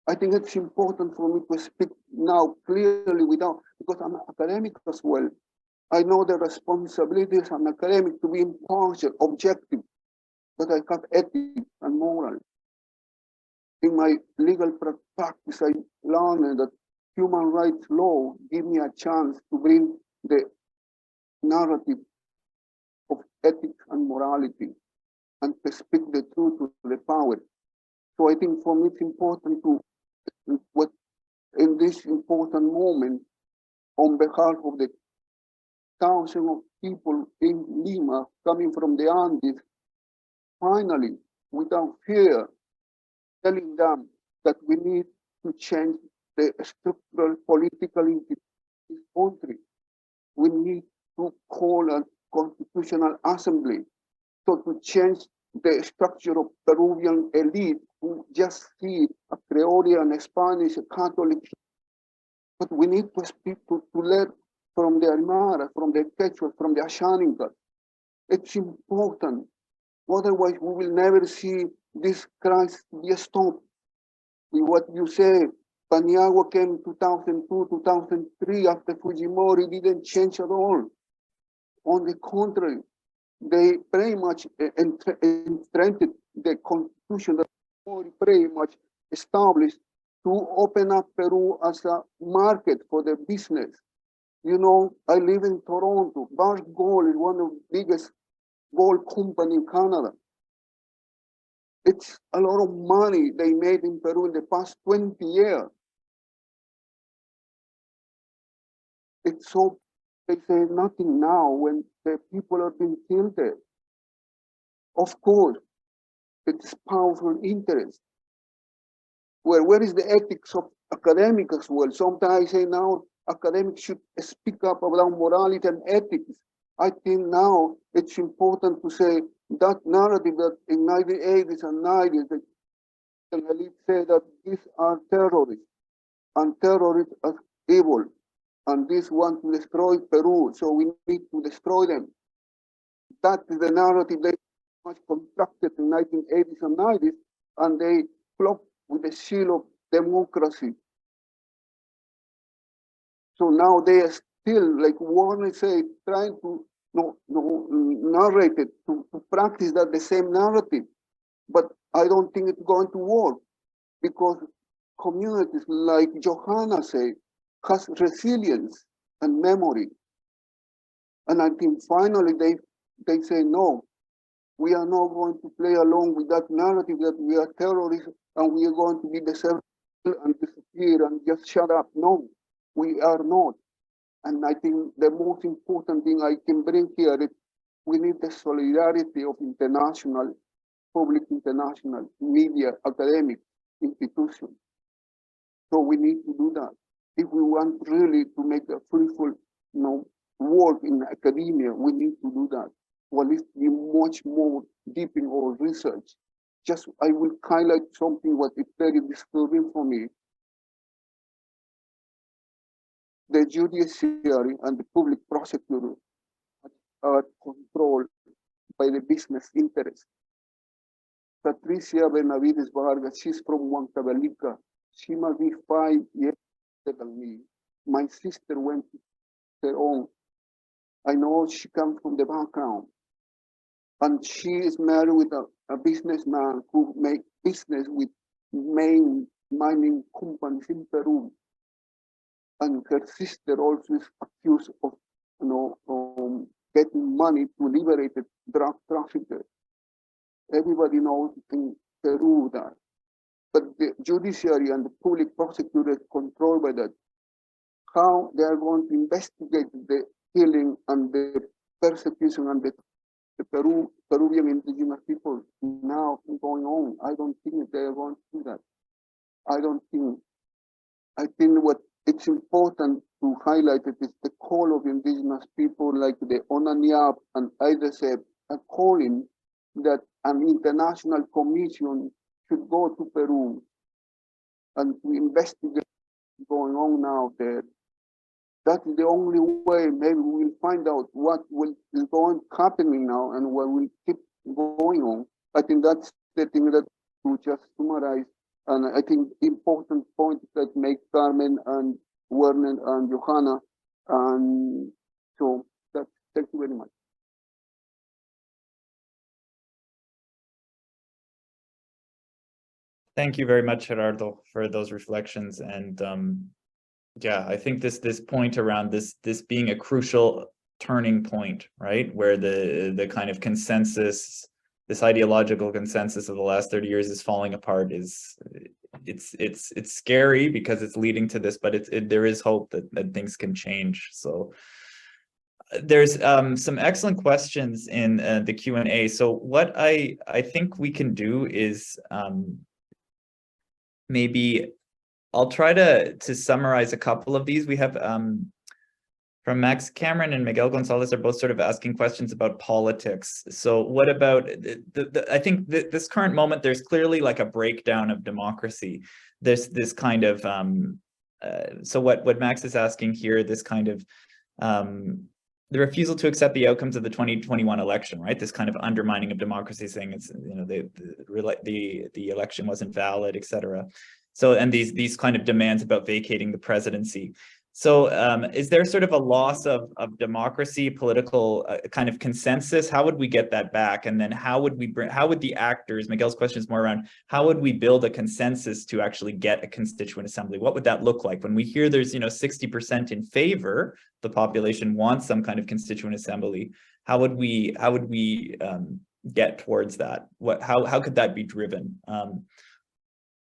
[SPEAKER 5] I think it's important for me to speak now clearly because I'm an academic as well. I know the responsibilities as an academic to be impartial, objective, but I have ethics and moral. In my legal practice, I learned that human rights law give me a chance to bring the narrative of ethics and morality and to speak the truth to the power. So I think for me it's important to, in this important moment, on behalf of the thousands of people in Lima coming from the Andes, finally, without fear, telling them that we need to change the structural political in this country. We need to call a constitutional assembly so to change the structure of Peruvian elite who just see a Creole and a Spanish, a Catholic. But we need to speak to learn from the Aymara, from the Quechua, from the Ashaninka. It's important. Otherwise, we will never see this crisis be stopped. With what you say, Paniagua came 2002, 2003 after Fujimori didn't change at all. On the contrary, they pretty much strengthened the constitution that pretty much established to open up Peru as a market for the business. You know, I live in Toronto. Bar Gold is one of the biggest gold company in Canada. It's a lot of money they made in Peru in the past 20 years. It's so, they say nothing now when the people are being killed there. Of course, it's powerful interest. Well, where is the ethics of academics as well? Sometimes I say now academics should speak up about morality and ethics. I think now it's important to say that narrative that in 1980s and 90s, the elite say that these are terrorists and terrorists are evil and these want to destroy Peru, so we need to destroy them. That is the narrative they much constructed in 1980s and 90s, and they flopped with the seal of democracy. So now they are still, like Werner said, trying to narrate it, to practice that the same narrative. But I don't think it's going to work because communities like Yojana say has resilience and memory. And I think finally they say, no, we are not going to play along with that narrative that we are terrorists and we are going to be deserted and disappear and just shut up. No, we are not. And I think the most important thing I can bring here is we need the solidarity of international, public international, media, academic institutions. So we need to do that. If we want really to make a fruitful work in academia, we need to do that. Or at least be much more deep in our research. Just I will highlight something what is very disturbing for me. The judiciary and the public prosecutor are controlled by the business interests. Patricia Benavides Vargas, she's from Católica. She must be 5 years older than me. My sister went to her own. I know she comes from the background. And she is married with a businessman who makes business with main mining companies in Peru. And her sister also is accused of getting money to liberate the drug traffickers. Everybody knows in Peru that. But the judiciary and the public prosecutor is controlled by that. How they are going to investigate the killing and the persecution and the Peruvian indigenous people now going on. I don't think they are going to do that. I think what it's important to highlight it is the call of indigenous people like the Onaniap and Ilizarbe are calling that an international commission should go to Peru and to investigate what's going on now there. That is the only way maybe we will find out what is happening now and what will keep going on. I think that's the thing that to just summarize. And I think important points that make Carmen and Werner and Yojana. And so thank you very much.
[SPEAKER 1] Thank you very much, Gerardo, for those reflections. And yeah, I think this point around this being a crucial turning point, right, where the kind of consensus, this ideological consensus of the last 30 years is falling apart, it's scary because it's leading to this, but there is hope that things can change. So there's some excellent questions in the Q&A. So what I think we can do is maybe I'll try to summarize a couple of these. We have from Max Cameron and Miguel Gonzalez are both sort of asking questions about politics. So what about I think this current moment, there's clearly like a breakdown of democracy. There's this kind of, so what Max is asking here, this kind of, the refusal to accept the outcomes of the 2021 election, right? This kind of undermining of democracy, saying it's, the election wasn't valid, etc. So, and these kind of demands about vacating the presidency. So is there sort of a loss of democracy, political kind of consensus? How would we get that back? And then how would the actors, Miguel's question is more around, how would we build a consensus to actually get a constituent assembly? What would that look like? When we hear there's, 60% in favor, the population wants some kind of constituent assembly. how would we get towards that? How could that be driven?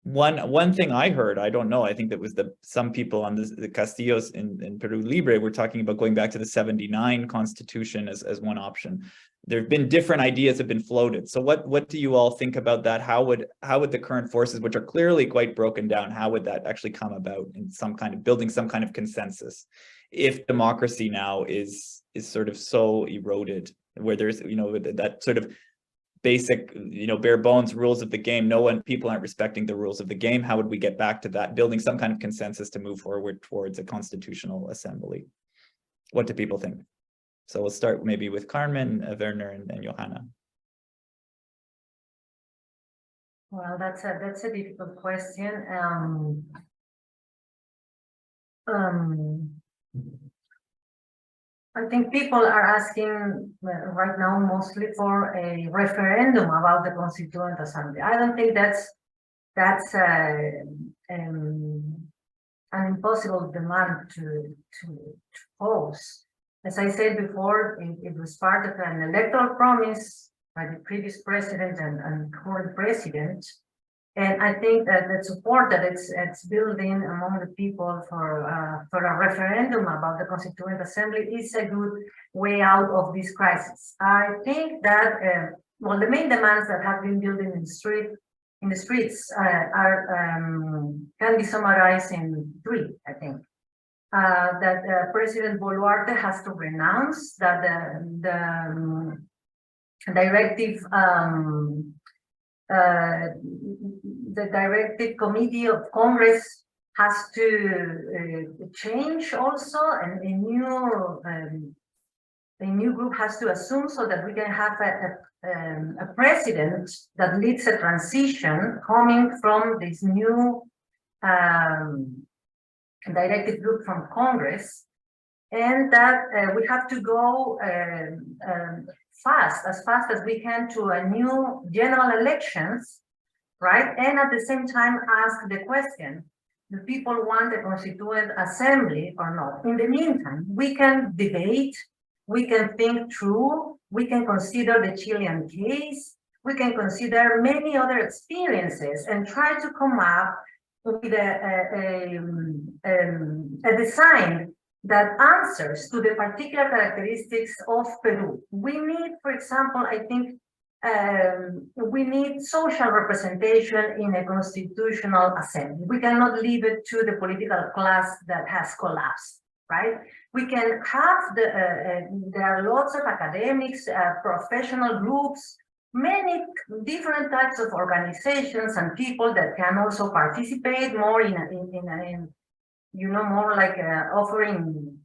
[SPEAKER 1] One thing I heard, I don't know, I think that was some people on the Castillos in Peru Libre were talking about going back to the 79 constitution as one option. There have been different ideas have been floated. So what do you all think about that? How would the current forces, which are clearly quite broken down, how would that actually come about in some kind of building some kind of consensus if democracy now is sort of so eroded, where there's, you know, that sort of basic, you know, bare bones rules of the game, people aren't respecting the rules of the game? How would we get back to that, building some kind of consensus to move forward towards a constitutional assembly? What do people think? So we'll start maybe with Carmen, Werner, and Yojana.
[SPEAKER 2] Well, that's a difficult question. I think people are asking right now mostly for a referendum about the Constituent Assembly. I don't think that's an impossible demand to pose. As I said before, it was part of an electoral promise by the previous president and current president. And I think that the support that it's building among the people for a referendum about the Constituent Assembly is a good way out of this crisis. I think that well, the main demands that have been building in the streets can be summarized in three, I think. That President Boluarte has to renounce, that the directive committee of Congress has to change also, and a new group has to assume, so that we can have a president that leads a transition coming from this new directive group from Congress, and that we have to go as fast as we can to a new general elections, right? And at the same time ask the question, do people want a Constituent Assembly or not? In the meantime, we can debate, we can think through, we can consider the Chilean case, we can consider many other experiences and try to come up with a design that answers to the particular characteristics of Peru. We need, for example, I think we need social representation in a constitutional assembly. We cannot leave it to the political class that has collapsed, right? We can have there are lots of academics, professional groups, many different types of organizations and people that can also participate more in you know, more like offering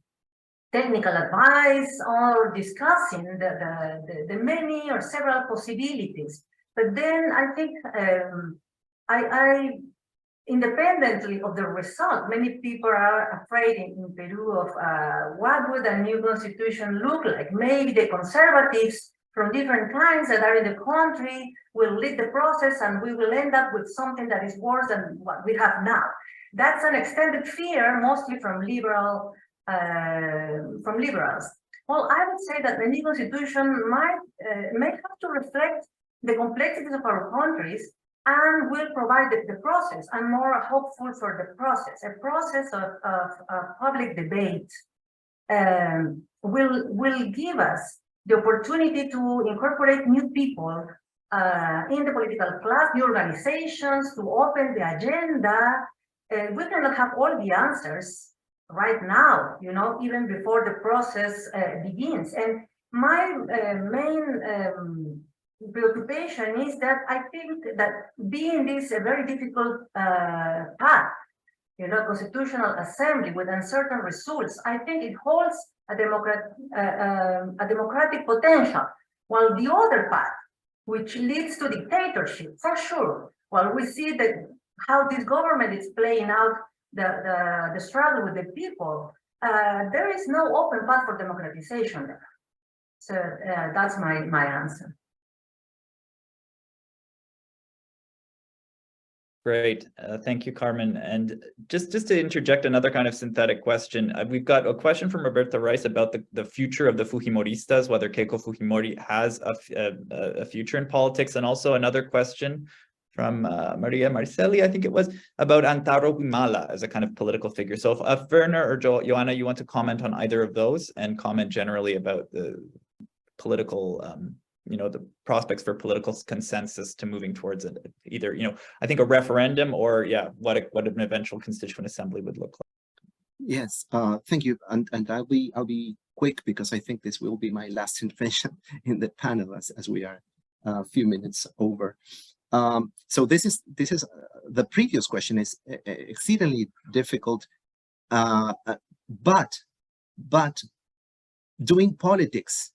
[SPEAKER 2] technical advice or discussing the many or several possibilities. But then I think independently of the result, many people are afraid in Peru of what would a new constitution look like. Maybe the conservatives from different kinds that are in the country will lead the process, and we will end up with something that is worse than what we have now. That's an extended fear, mostly from liberals. Well, I would say that the new constitution may have to reflect the complexities of our countries and will provide the process. I'm more hopeful for the process. A process of public debate will give us the opportunity to incorporate new people in the political class, new organizations, to open the agenda. We cannot have all the answers right now, you know, even before the process begins. And my main preoccupation is that I think that being this a very difficult path, you know, constitutional assembly with uncertain results, I think it holds a democratic potential, while the other path, which leads to dictatorship, for sure, while we see that how this government is playing out the struggle with the people, there is no open path for democratization there. So that's my answer.
[SPEAKER 1] Great. Thank you, Carmen. And just to interject another kind of synthetic question, we've got a question from Roberta Rice about the future of the Fujimoristas, whether Keiko Fujimori has a future in politics, and also another question from Maria Marcelli, I think it was, about Antaro Humala as a kind of political figure. So if Werner or Yojana, you want to comment on either of those and comment generally about the political the prospects for political consensus to moving towards either, I think a referendum or, what an eventual constituent assembly would look like.
[SPEAKER 3] Yes, thank you. And I'll be quick because I think this will be my last intervention in the panel as we are a few minutes over. So this is the previous question is exceedingly difficult, but doing politics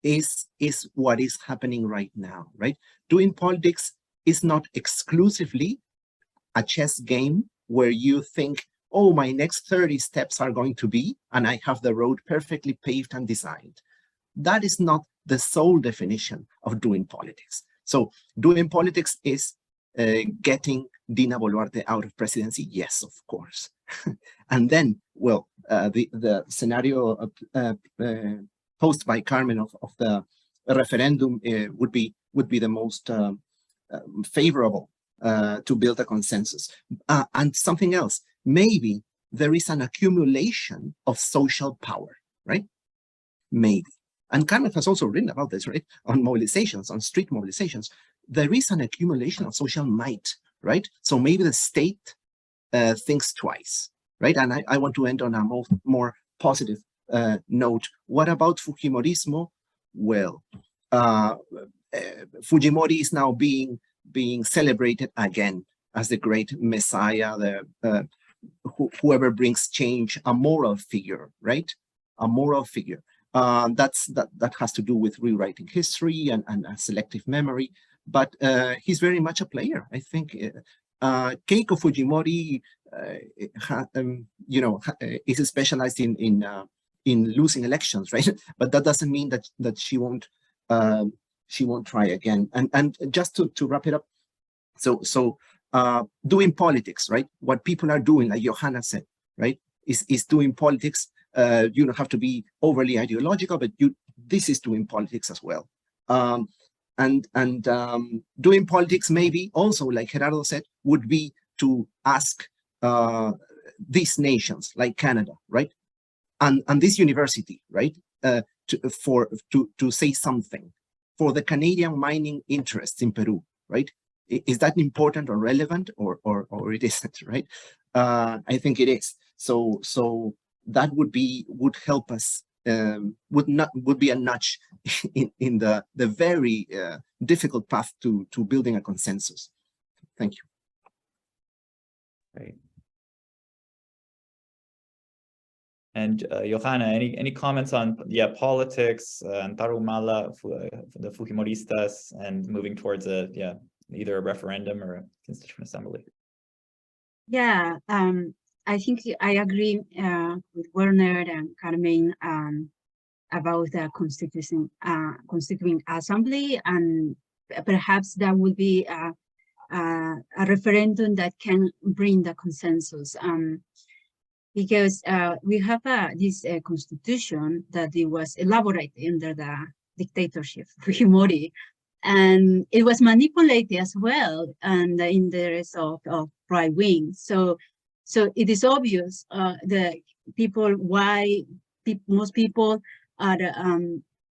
[SPEAKER 3] is what is happening right now, right? Doing politics is not exclusively a chess game where you think, oh, my next 30 steps are going to be, and I have the road perfectly paved and designed. That is not the sole definition of doing politics. So doing politics is getting Dina Boluarte out of presidency, yes, of course. And then, well, the scenario posed by Carmen of the referendum would be the most favorable to build a consensus. And something else, maybe there is an accumulation of social power, right? Maybe. And Carmen has also written about this, right? On mobilizations, on street mobilizations. There is an accumulation of social might, right? So maybe the state thinks twice, right? And I want to end on a more positive note. What about Fujimorismo? Well, Fujimori is now being celebrated again as the great messiah, whoever brings change, a moral figure, right? A moral figure. That has to do with rewriting history and a selective memory, but he's very much a player. I think Keiko Fujimori, is specialized in losing elections, right? But that doesn't mean that she won't try again. And just to wrap it up, so doing politics, right? What people are doing, like Yojana said, right, is doing politics. You don't have to be overly ideological, but this is doing politics as well. And doing politics maybe also, like Gerardo said, would be to ask these nations like Canada, right? And this university, right, to say something for the Canadian mining interests in Peru, right? Is that important or relevant, or it isn't, right? I think it is. So that would help us. Would be a nudge in the very difficult path to building a consensus. Thank you.
[SPEAKER 1] Great. And Yojana, any comments on politics and Tarumala, the Fujimoristas, and moving towards either a referendum or a constituent assembly?
[SPEAKER 4] Yeah, I think I agree with Werner and Carmen about the constituent assembly, and perhaps that would be a referendum that can bring the consensus. Because we have this constitution that it was elaborated under the dictatorship of Fujimori, and it was manipulated as well and the interest of right wing. So it is obvious the people why most people are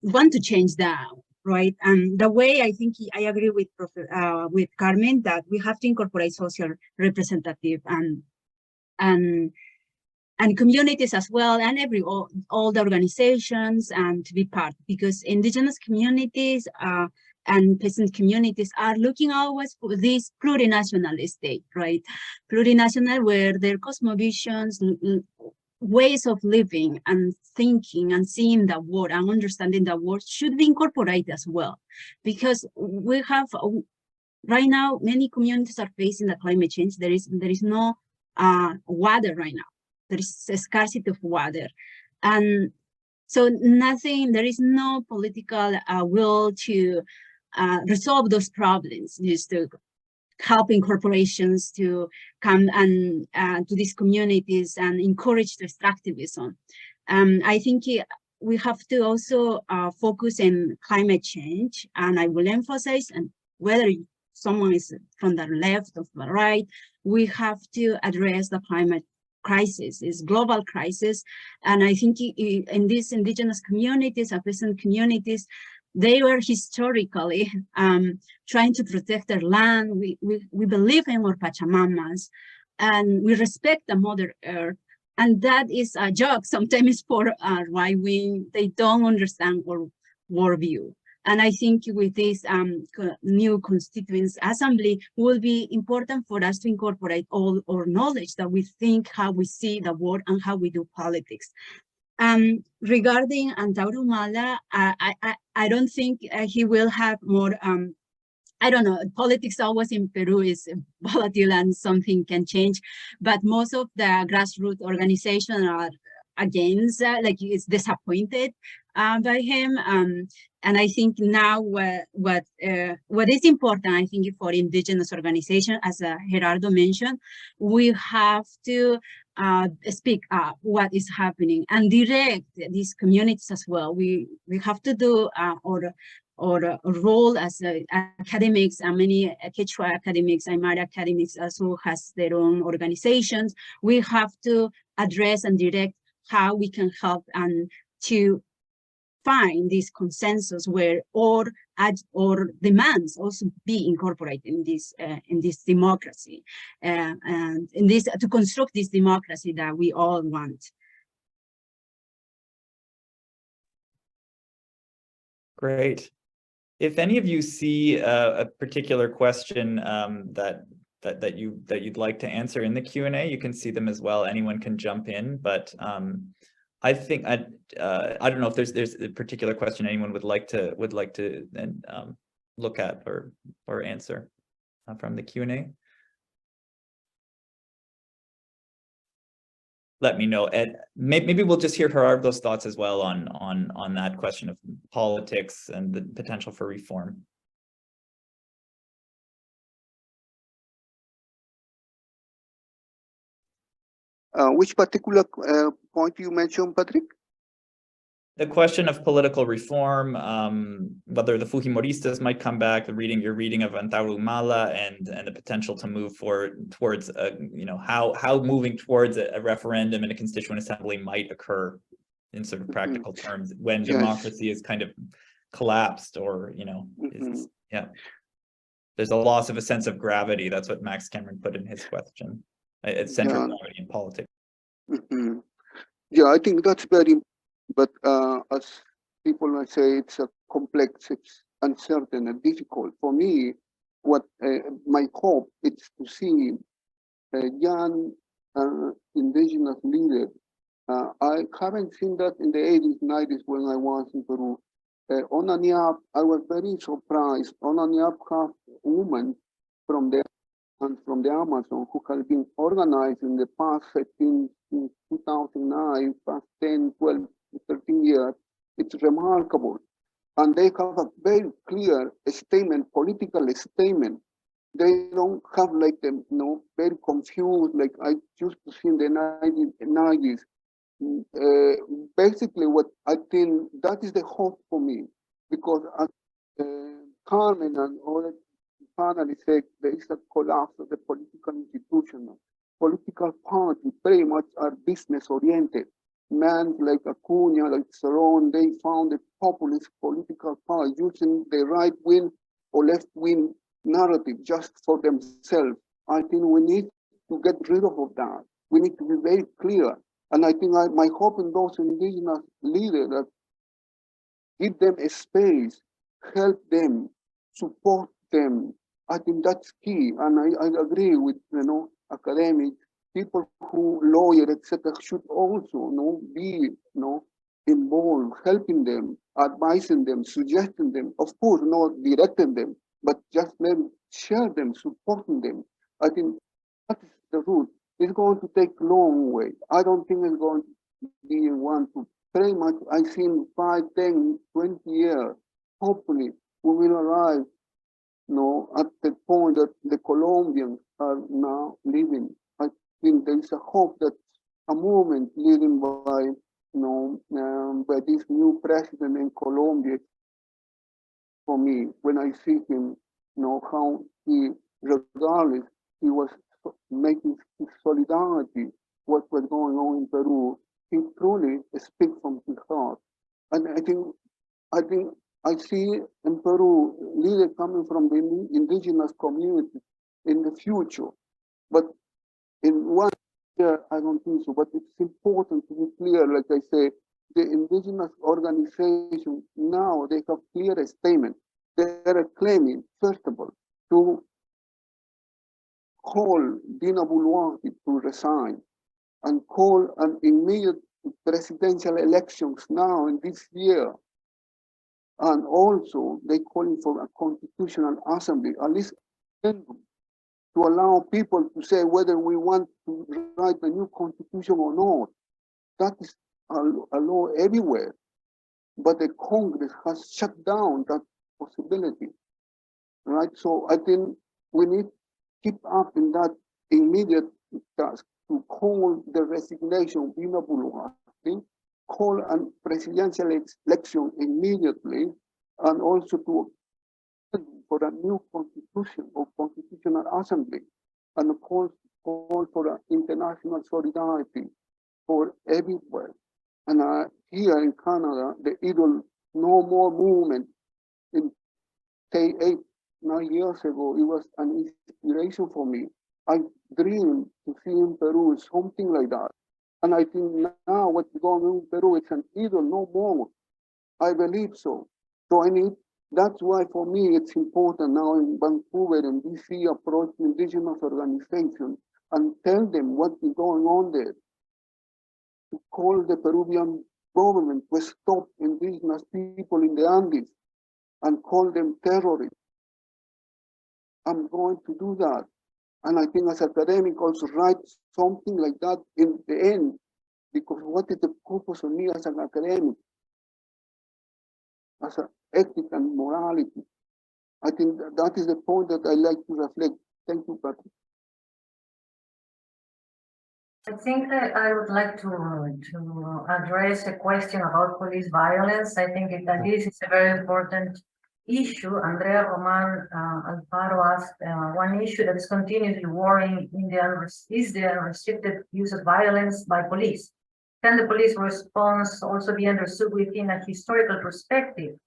[SPEAKER 4] want to change that, right? And the way I think I agree with Carmen that we have to incorporate social representative and communities as well, and all the organizations, and to be part, because indigenous communities and peasant communities are looking always for this plurinational state, right? Plurinational, where their cosmovisions, ways of living and thinking and seeing the world and understanding the world should be incorporated as well. Because we have, right now, many communities are facing the climate change. There is no water right now. There is a scarcity of water. And so there is no political will to resolve those problems, just to helping corporations to come and to these communities and encourage the extractivism. I think we have to also focus on climate change, and I will emphasize, and whether someone is from the left or the right, we have to address the climate crisis. It's global crisis, and I think in these indigenous communities, peasant communities, they were historically trying to protect their land. We believe in our Pachamamas, and we respect the Mother Earth. And that is a joke sometimes for right wing. They don't understand our worldview. And I think with this new Constituent Assembly will be important for us to incorporate all our knowledge that we think, how we see the world, and how we do politics. Regarding Antauro Humala, I don't think he will have more, I don't know, politics always in Peru is volatile and something can change, but most of the grassroots organizations are against, like is disappointed by him. And I think now what is important, I think, for indigenous organization, as Gerardo mentioned, we have to speak up what is happening and direct these communities as well. We have to do our role as academics, and many Quechua academics, Aymara academics also has their own organizations. We have to address and direct how we can help and to find this consensus where or demands also be incorporated in this democracy, and in this to construct this democracy that we all want.
[SPEAKER 1] Great. If any of you see a particular question that you'd like to answer in the Q&A, you can see them as well. Anyone can jump in, but I think I don't know if there's a particular question anyone would like to look at or answer from the Q&A. Let me know, and maybe we'll just hear Gerardo's thoughts as well on that question of politics and the potential for reform.
[SPEAKER 5] Which particular point you mentioned, Patrick?
[SPEAKER 1] The question of political reform, whether the Fujimoristas might come back, your reading of Antauro Humala, and the potential to move towards how moving towards a referendum and a constituent assembly might occur in sort of practical terms when democracy is kind of collapsed, or there's a loss of a sense of gravity. That's what Max Cameron put in his question. It's center of gravity in politics.
[SPEAKER 5] Yeah, I think that's very. But as people might say, it's a complex, it's uncertain and difficult. For me, what my hope is to see a young indigenous leader. I haven't seen that in the 80s, 90s when I was in Peru. On ANIAP, I was very surprised. On ANIAP, have women from the Amazon who have been organized in the past 2009, past 10, 12, 13 years. It's remarkable. And they have a very clear statement, political statement. They don't have like them, very confused, like I used to see in the 90s. Basically, what I think that is the hope for me, because as Carmen and other panelists said, there is a collapse of the political institution. Political parties very much are business oriented. Men like Acuña, like Cerrón, they found a populist political party using the right wing or left wing narrative just for themselves. I think we need to get rid of that. We need to be very clear. And I think my hope in those indigenous leaders that give them a space, help them, support them. I think that's key. And I agree with academics, people who lawyer, etc., should also be involved, helping them, advising them, suggesting them. Of course, not directing them, but just share them, supporting them. I think that is the route. It's going to take a long way. I don't think it's going to be in 1 to 3 months. I think 5, 10, 20 years. Hopefully, we will arrive at the point that the Colombians are now living. I think there is a hope that a movement leading by, by this new president in Colombia. For me, when I see him, how he, regardless, he was making his solidarity, what was going on in Peru, he truly speaks from his heart. And I think I see in Peru leaders coming from the indigenous community in the future. But in 1 year, I don't think so. But it's important to be clear, like I say, the indigenous organization now, they have clear statement. They are claiming, first of all, to call Dina Boluarte to resign and call an immediate presidential elections now in this year. And also they calling for a constitutional assembly, at least to allow people to say whether we want to write a new constitution or not. That is a law everywhere. But the Congress has shut down that possibility, right? So I think we need to keep up in that immediate task to call the resignation of Dina Boluarte, call a presidential election immediately, and also to for a new constitution or constitutional assembly, and call for an international solidarity for everywhere. And here in Canada, the Idle No More movement, in say 8-9 years ago, it was an inspiration for me. I dreamed to see in Peru something like that. And I think now what's going on in Peru, it's an Idle No More. I believe so. So that's why for me it's important now in Vancouver and DC approach indigenous organizations and tell them what is going on there. To call the Peruvian government to stop indigenous people in the Andes and call them terrorists. I'm going to do that. And I think as academic also write something like that in the end, because what is the purpose of me as an academic? As an ethic and morality. I think that is the point that I like to reflect. Thank you, Patrick.
[SPEAKER 2] I think I would like to address a question about police violence. I think that this is a very important issue. Andrea Roman Alfaro asked one issue that is continuously worrying is the unrestricted use of violence by police. Can the police response also be understood within a historical perspective?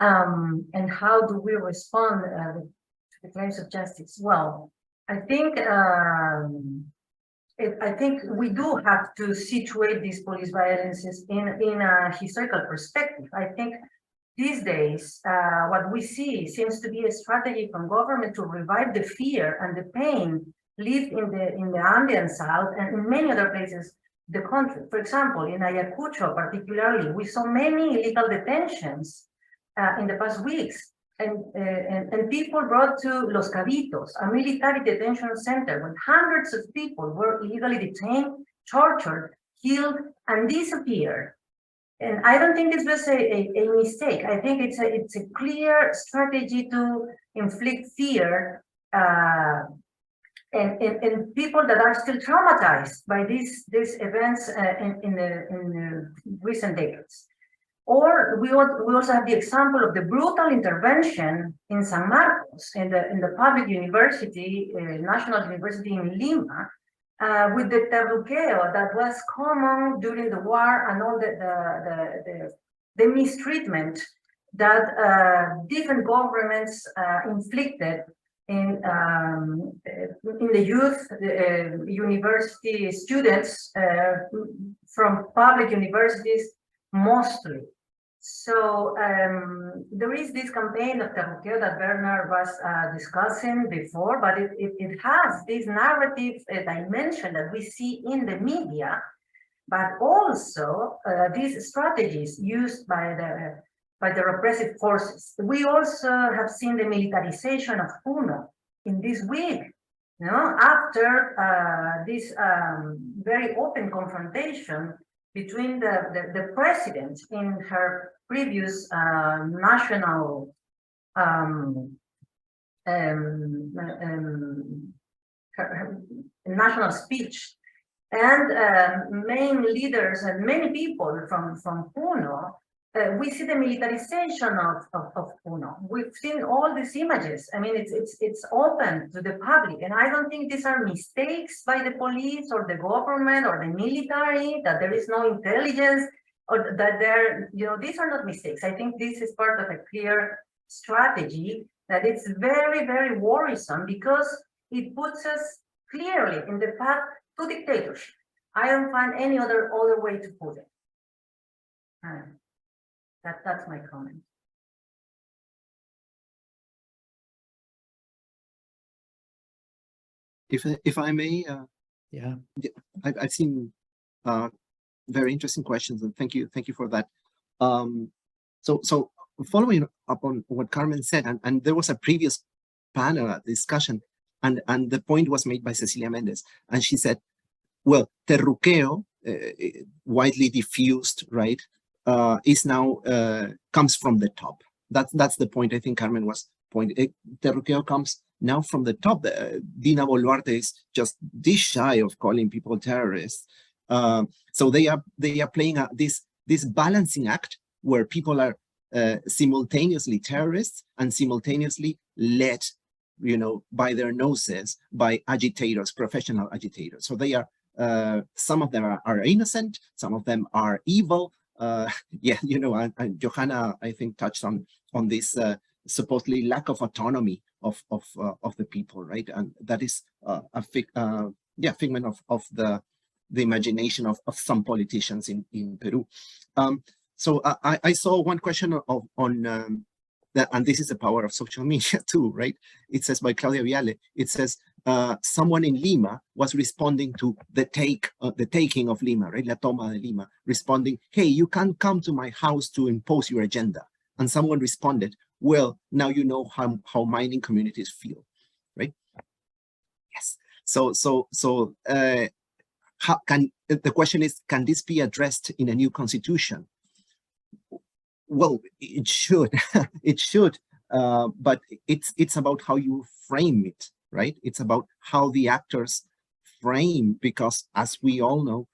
[SPEAKER 2] And how do we respond to the claims of justice? Well, I think we do have to situate these police violences in a historical perspective. I think these days, what we see seems to be a strategy from government to revive the fear and the pain lived in the Andean South and in many other places the country. For example, in Ayacucho particularly, we saw many illegal detentions in the past weeks. And people brought to Los Cabitos, a military detention center, where hundreds of people were illegally detained, tortured, killed, and disappeared. And I don't think this was a mistake. I think it's a clear strategy to inflict fear and people that are still traumatized by these events in the recent decades. Or we also have the example of the brutal intervention in San Marcos, in the public university, National University in Lima, with the terruqueo that was common during the war and all the mistreatment that different governments inflicted in the youth, university students from public universities mostly. So there is this campaign of terruqueo that Werner was discussing before, but it has this narrative dimension that we see in the media, but also these strategies used by the repressive forces. We also have seen the militarization of Puno in this week, after this very open confrontation between the president in her previous national her national speech. And main leaders and many people from Puno, we see the militarization of Puno. We've seen all these images. I mean, it's open to the public, and I don't think these are mistakes by the police or the government or the military, that there is no intelligence, or that these are not mistakes. I think this is part of a clear strategy that it's very, very worrisome, because it puts us clearly in the path to dictatorship. I don't find any other way to put it. That's my comment.
[SPEAKER 3] If I may,
[SPEAKER 1] Yeah.
[SPEAKER 3] I've seen very interesting questions, and thank you for that. So following up on what Carmen said, and there was a previous panel discussion, and the point was made by Cecilia Mendez, and she said, well, terruqueo, widely diffused, right, is now comes from the top. That's the point I think Carmen was pointing. Terruqueo comes now from the top. Dina Boluarte is just this shy of calling people terrorists. So they are playing this balancing act where people are simultaneously terrorists and simultaneously led, by their noses by agitators, professional agitators. So they are, some of them are innocent, some of them are evil. And Yojana, I think, touched on this supposedly lack of autonomy of the people, right? And that is a figment of the imagination of some politicians in Peru. So I saw one question on and this is the power of social media too, right? It says by Claudia Viale, it says someone in Lima was responding to the taking of Lima, right? La toma de Lima, responding, hey, you can't come to my house to impose your agenda. And someone responded, well, now you know how mining communities feel, right? Yes. So how can, the question is, can this be addressed in a new constitution? Well, it should, it should, but it's about how you frame it, right? It's about how the actors frame, because as we all know,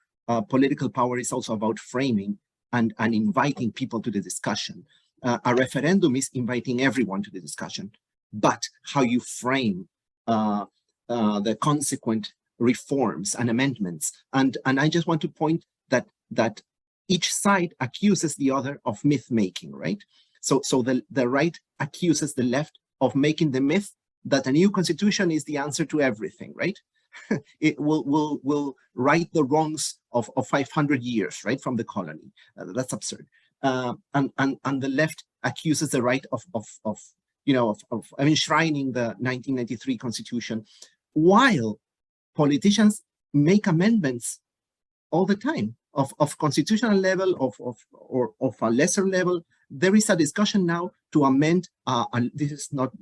[SPEAKER 3] political power is also about framing and inviting people to the discussion. A referendum is inviting everyone to the discussion, but how you frame the consequent reforms and amendments. And I just want to point that each side accuses the other of myth-making, right? So the right accuses the left of making the myth that a new constitution is the answer to everything, right? It will right the wrongs of 500 years, right, from the colony. That's absurd. And the left accuses the right of enshrining the 1993 constitution, while politicians make amendments all the time of constitutional level, or of a lesser level. There is a discussion now to amend, and this is not,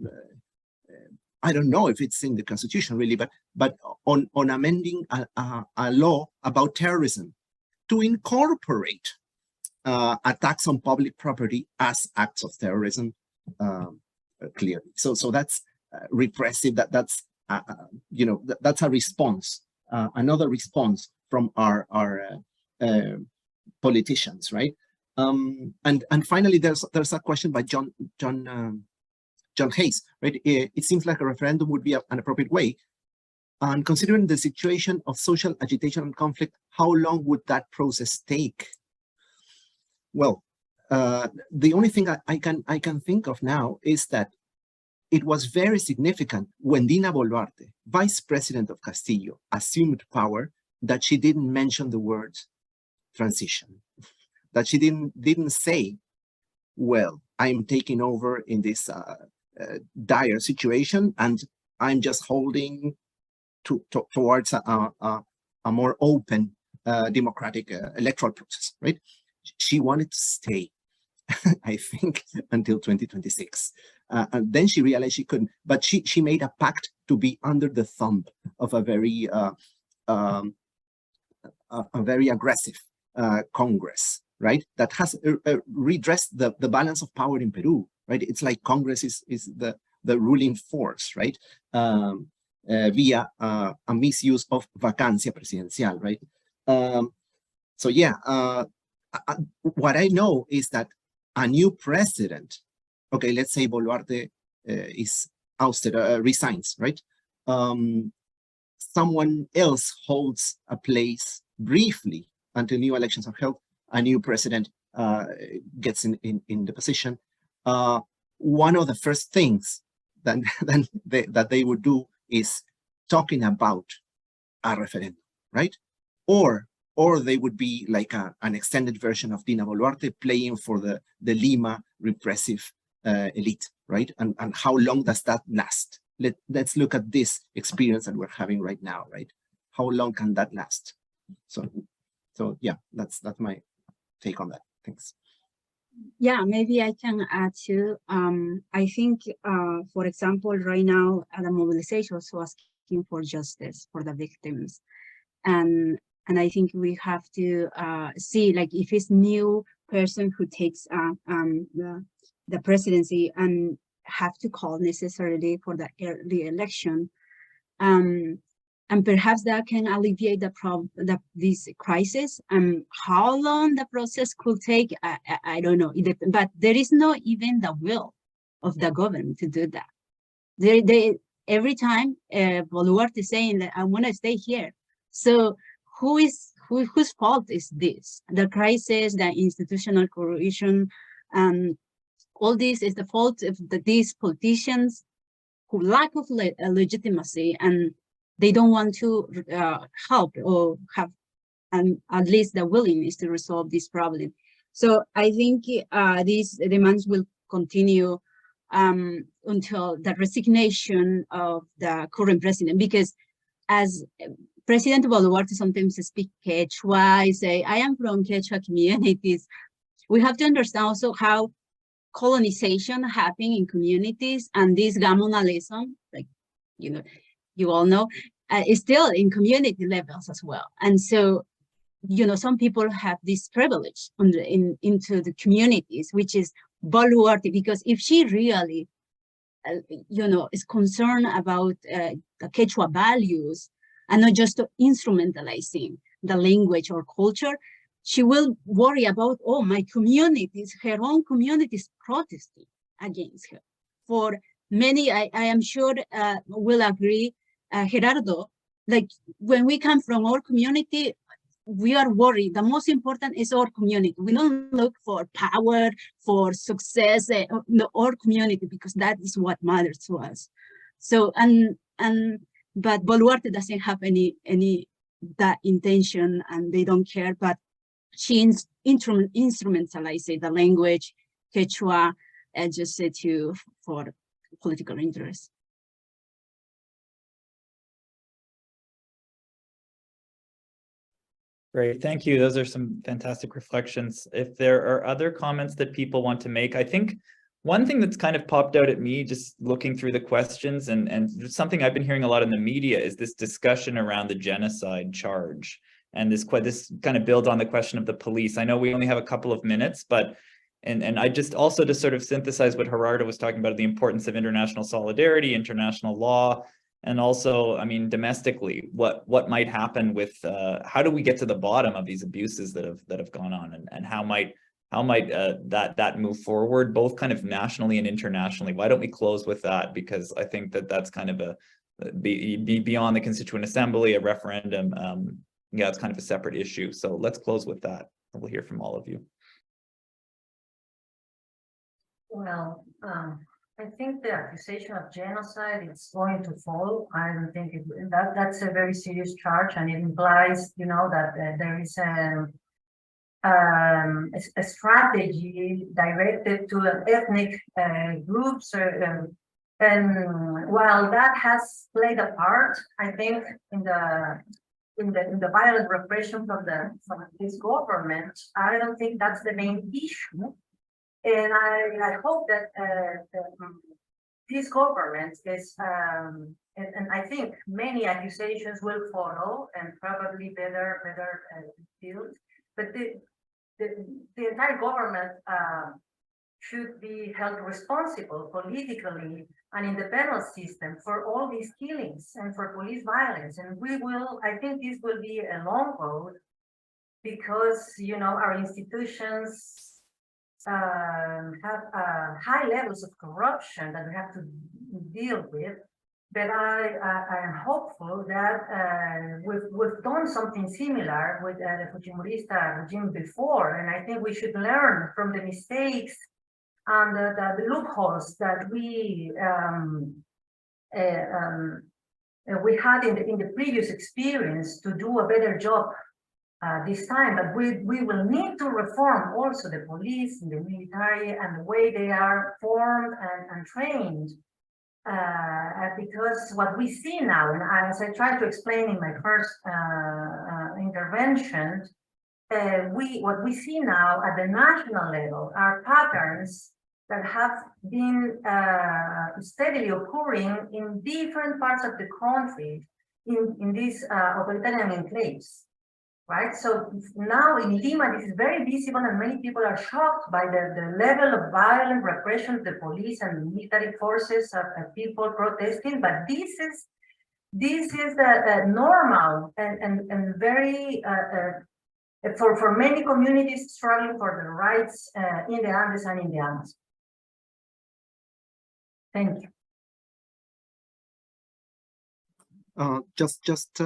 [SPEAKER 3] I don't know if it's in the constitution really, but on amending a law about terrorism to incorporate attacks on public property as acts of terrorism, clearly. So that's repressive. That's that's a response, another response from our politicians, right? And finally, there's a question by John Hayes, right? It seems like a referendum would be an appropriate way. And considering the situation of social agitation and conflict, how long would that process take? Well, the only thing I can think of now is that it was very significant when Dina Boluarte, vice president of Castillo, assumed power, that she didn't mention the word transition, that she didn't say, well, I'm taking over in this dire situation, and I'm just holding towards a more open democratic electoral process, right? She wanted to stay, I think, until 2026. And then she realized she couldn't, but she made a pact to be under the thumb of a very aggressive Congress, right? That has redressed the balance of power in Peru, right? It's like Congress is the ruling force, right? Via a misuse of vacancia presidencial, right? So yeah, what I know is that a new president, okay, let's say Boluarte is ousted, resigns, right? Someone else holds a place briefly until new elections are held. A new president gets in the position. One of the first things that they would do is talking about a referendum, right? Or they would be like an extended version of Dina Boluarte playing for the Lima repressive elite, right? And how long does that last? Let's look at this experience that we're having right now, right? How long can that last? So yeah, that's my take on that. Thanks.
[SPEAKER 4] Yeah, maybe I can add too. I think, for example, right now, the mobilization also asking for justice for the victims, and I think we have to see, like, if it's new person who takes the presidency and have to call necessarily for the early election, and perhaps that can alleviate the problem, this crisis. How long the process could take, I don't know. But there is not even the will of the government to do that. Every time Boluarte is saying that I want to stay here. So whose fault is this? The crisis, the institutional corruption, all this is the fault of these politicians who lack of legitimacy, and they don't want to help or have at least the willingness to resolve this problem. So I think these demands will continue until the resignation of the current president, because as President Boluarte sometimes speak Quechua, I say, I am from Quechua communities. We have to understand also how colonization happened in communities, and this gamonalism, like, you all know, is still in community levels as well. And so, some people have this privilege into the communities, which is Boluarte, because if she really, is concerned about the Quechua values and not just instrumentalizing the language or culture, she will worry about, oh, my communities, her own communities protesting against her. For many, I am sure will agree, Gerardo, like when we come from our community, we are worried. The most important is our community. We don't look for power, for success, our community, because that is what matters to us. So, but Boluarte doesn't have any that intention, and they don't care, but she instrumentalizes the language, Quechua, just for political interests.
[SPEAKER 1] Great, thank you. Those are some fantastic reflections. If there are other comments that people want to make, I think one thing that's kind of popped out at me just looking through the questions, and something I've been hearing a lot in the media, is this discussion around the genocide charge. And this kind of builds on the question of the police. I know we only have a couple of minutes, but and I just also to sort of synthesize what Gerardo was talking about, the importance of international solidarity, international law, and also, I mean, domestically, what might happen with how do we get to the bottom of these abuses that have gone on, and how might that move forward, both kind of nationally and internationally? Why don't we close with that? Because I think that's kind of be beyond the Constituent Assembly, a referendum. Yeah, it's kind of a separate issue. So let's close with that. We'll hear from all of you.
[SPEAKER 2] Well, I think the accusation of genocide is going to fall. I don't think that's a very serious charge, and it implies, that there is a strategy directed to ethnic groups, and while that has played a part, I think in the violent repression from this government, I don't think that's the main issue. And I hope that this government is, and I think many accusations will follow, and probably better field. But the entire government should be held responsible politically and in the penal system for all these killings and for police violence. And I think this will be a long road, because, you know, our institutions have high levels of corruption that we have to deal with. But I am hopeful that we've done something similar with the Fujimorista regime before, and I think we should learn from the mistakes and the loopholes that we had in the previous experience to do a better job this time. But we will need to reform also the police and the military and the way they are formed and trained. Because what we see now, and as I tried to explain in my first intervention, what we see now at the national level are patterns that have been steadily occurring in different parts of the country in these authoritarian enclaves. Right, so now in Lima, this is very visible, and many people are shocked by the level of violent repression of the police and military forces of people protesting. But this is normal and very for many communities struggling for their rights in the Andes and in the Amazon. Thank you.
[SPEAKER 3] Just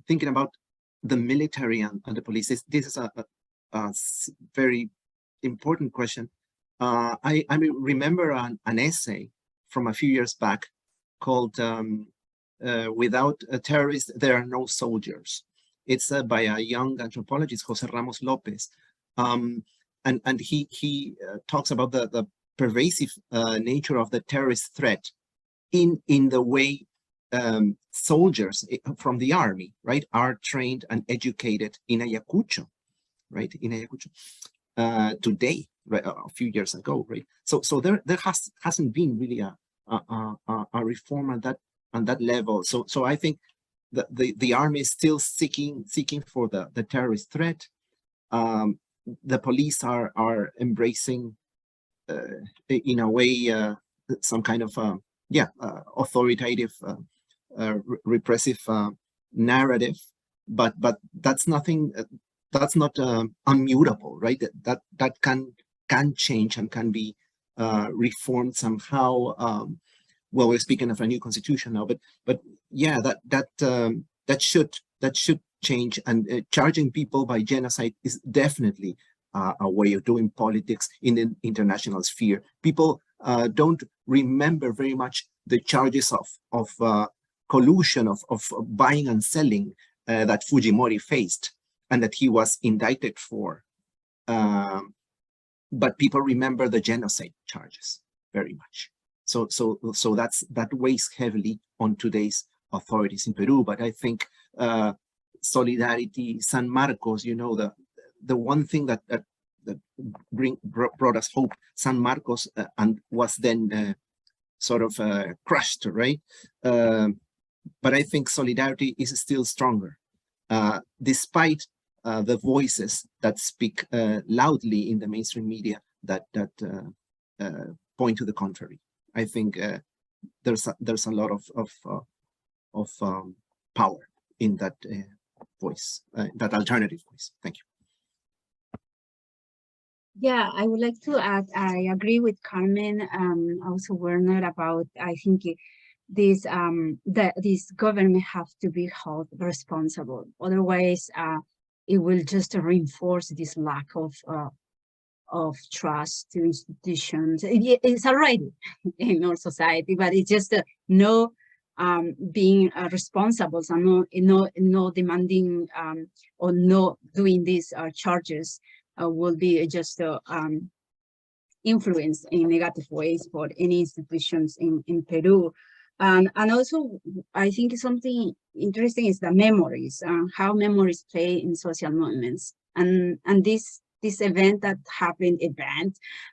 [SPEAKER 3] thinking about the military and the police. This is a very important question. I remember an essay from a few years back called "Without a Terrorist, There Are No Soldiers." It's by a young anthropologist, Jose Ramos Lopez, and he talks about the pervasive nature of the terrorist threat in the way soldiers from the army, right, are trained and educated in Ayacucho, right, in Ayacucho today, right, a few years ago, right. So there hasn't been really a reform at that level. So I think the army is still seeking for the terrorist threat. The police are embracing in a way some kind of authoritative repressive narrative, but that's nothing. That's not unmutable, right? That can change and can be reformed somehow. Well, we're speaking of a new constitution now, but yeah, that should change. And charging people by genocide is definitely a way of doing politics in the international sphere. People don't remember very much the charges of collusion, of buying and selling that Fujimori faced and that he was indicted for. But people remember the genocide charges very much. So that weighs heavily on today's authorities in Peru. But I think Solidarity, San Marcos, you know, the one thing that brought us hope, San Marcos, and was then sort of crushed, right? But I think Solidarity is still stronger, despite the voices that speak loudly in the mainstream media that point to the contrary. I think there's a lot of power in that voice, that alternative voice. Thank you.
[SPEAKER 4] Yeah, I would like to add, I agree with Carmen, also Werner, about, I think this government have to be held responsible. Otherwise, it will just reinforce this lack of trust to institutions. It's already in our society, but it's just no being responsible, and no demanding or no doing these charges will be just influence in negative ways for any institutions in Peru. And also, I think something interesting is the memories, how memories play in social movements. And this event that happened,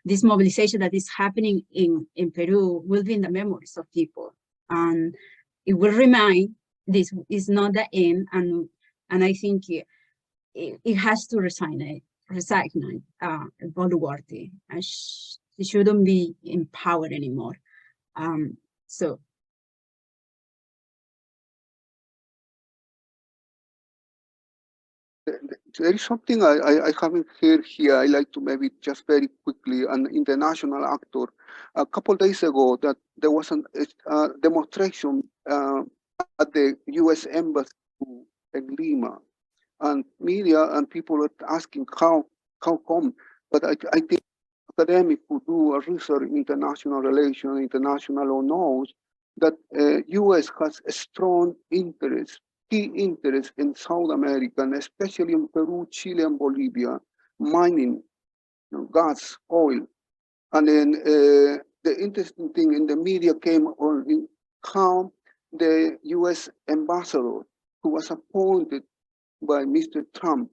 [SPEAKER 4] this mobilization that is happening in Peru will be in the memories of people. And it will remind this is not the end. And I think it has to resignate Boluarte. It shouldn't be empowered anymore. So
[SPEAKER 5] there is something I haven't heard here. I like to maybe just very quickly, an international actor. A couple of days ago, that there was a demonstration at the U.S. Embassy in Lima, and media and people were asking how come. But I think academics who do a research in international relations, international law knows that U.S. has a strong interest, key interest in South America, and especially in Peru, Chile, and Bolivia, mining, gas, oil. And then the interesting thing in the media came on how the U.S. ambassador, who was appointed by Mr. Trump,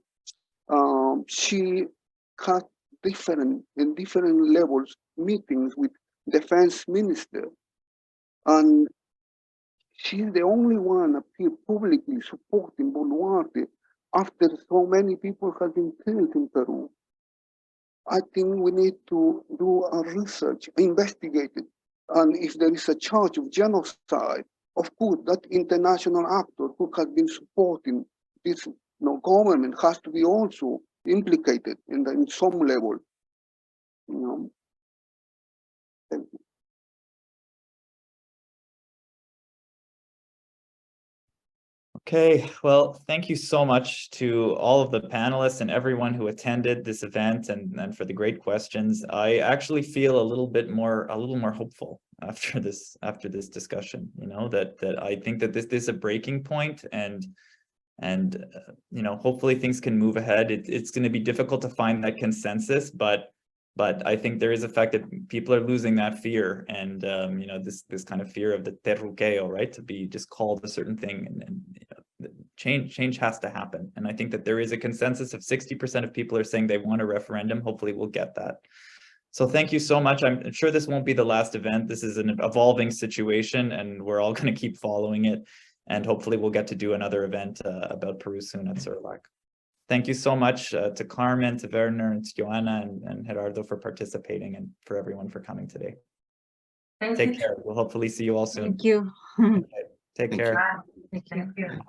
[SPEAKER 5] she had different levels meetings with defense minister, and she's the only one appear publicly supporting Boluarte after so many people have been killed in Peru. I think we need to do a research, investigate it, and if there is a charge of genocide, of course, that international actor who has been supporting this government has to be also implicated in some level. Thank you.
[SPEAKER 1] Okay, well, thank you so much to all of the panelists and everyone who attended this event and for the great questions. I actually feel a little more hopeful after this discussion, that I think that this is a breaking point, and hopefully things can move ahead. It's going to be difficult to find that consensus, but I think there is a fact that people are losing that fear, and this kind of fear of the terruqueo, right, to be just called a certain thing, and change has to happen. And I think that there is a consensus of 60% of people are saying they want a referendum. Hopefully we'll get that. So thank you so much. I'm sure this won't be the last event. This is an evolving situation, and we're all going to keep following it. And hopefully we'll get to do another event about Peru soon at CERLAC. Thank you so much to Carmen, to Werner, and to Yojana and Gerardo for participating, and for everyone for coming today.
[SPEAKER 2] Thank
[SPEAKER 1] Take
[SPEAKER 2] you.
[SPEAKER 1] care. We'll hopefully see you all soon.
[SPEAKER 4] thank you.
[SPEAKER 1] Okay. Take
[SPEAKER 3] Thank
[SPEAKER 1] care.
[SPEAKER 3] you.
[SPEAKER 2] Bye. Thank you.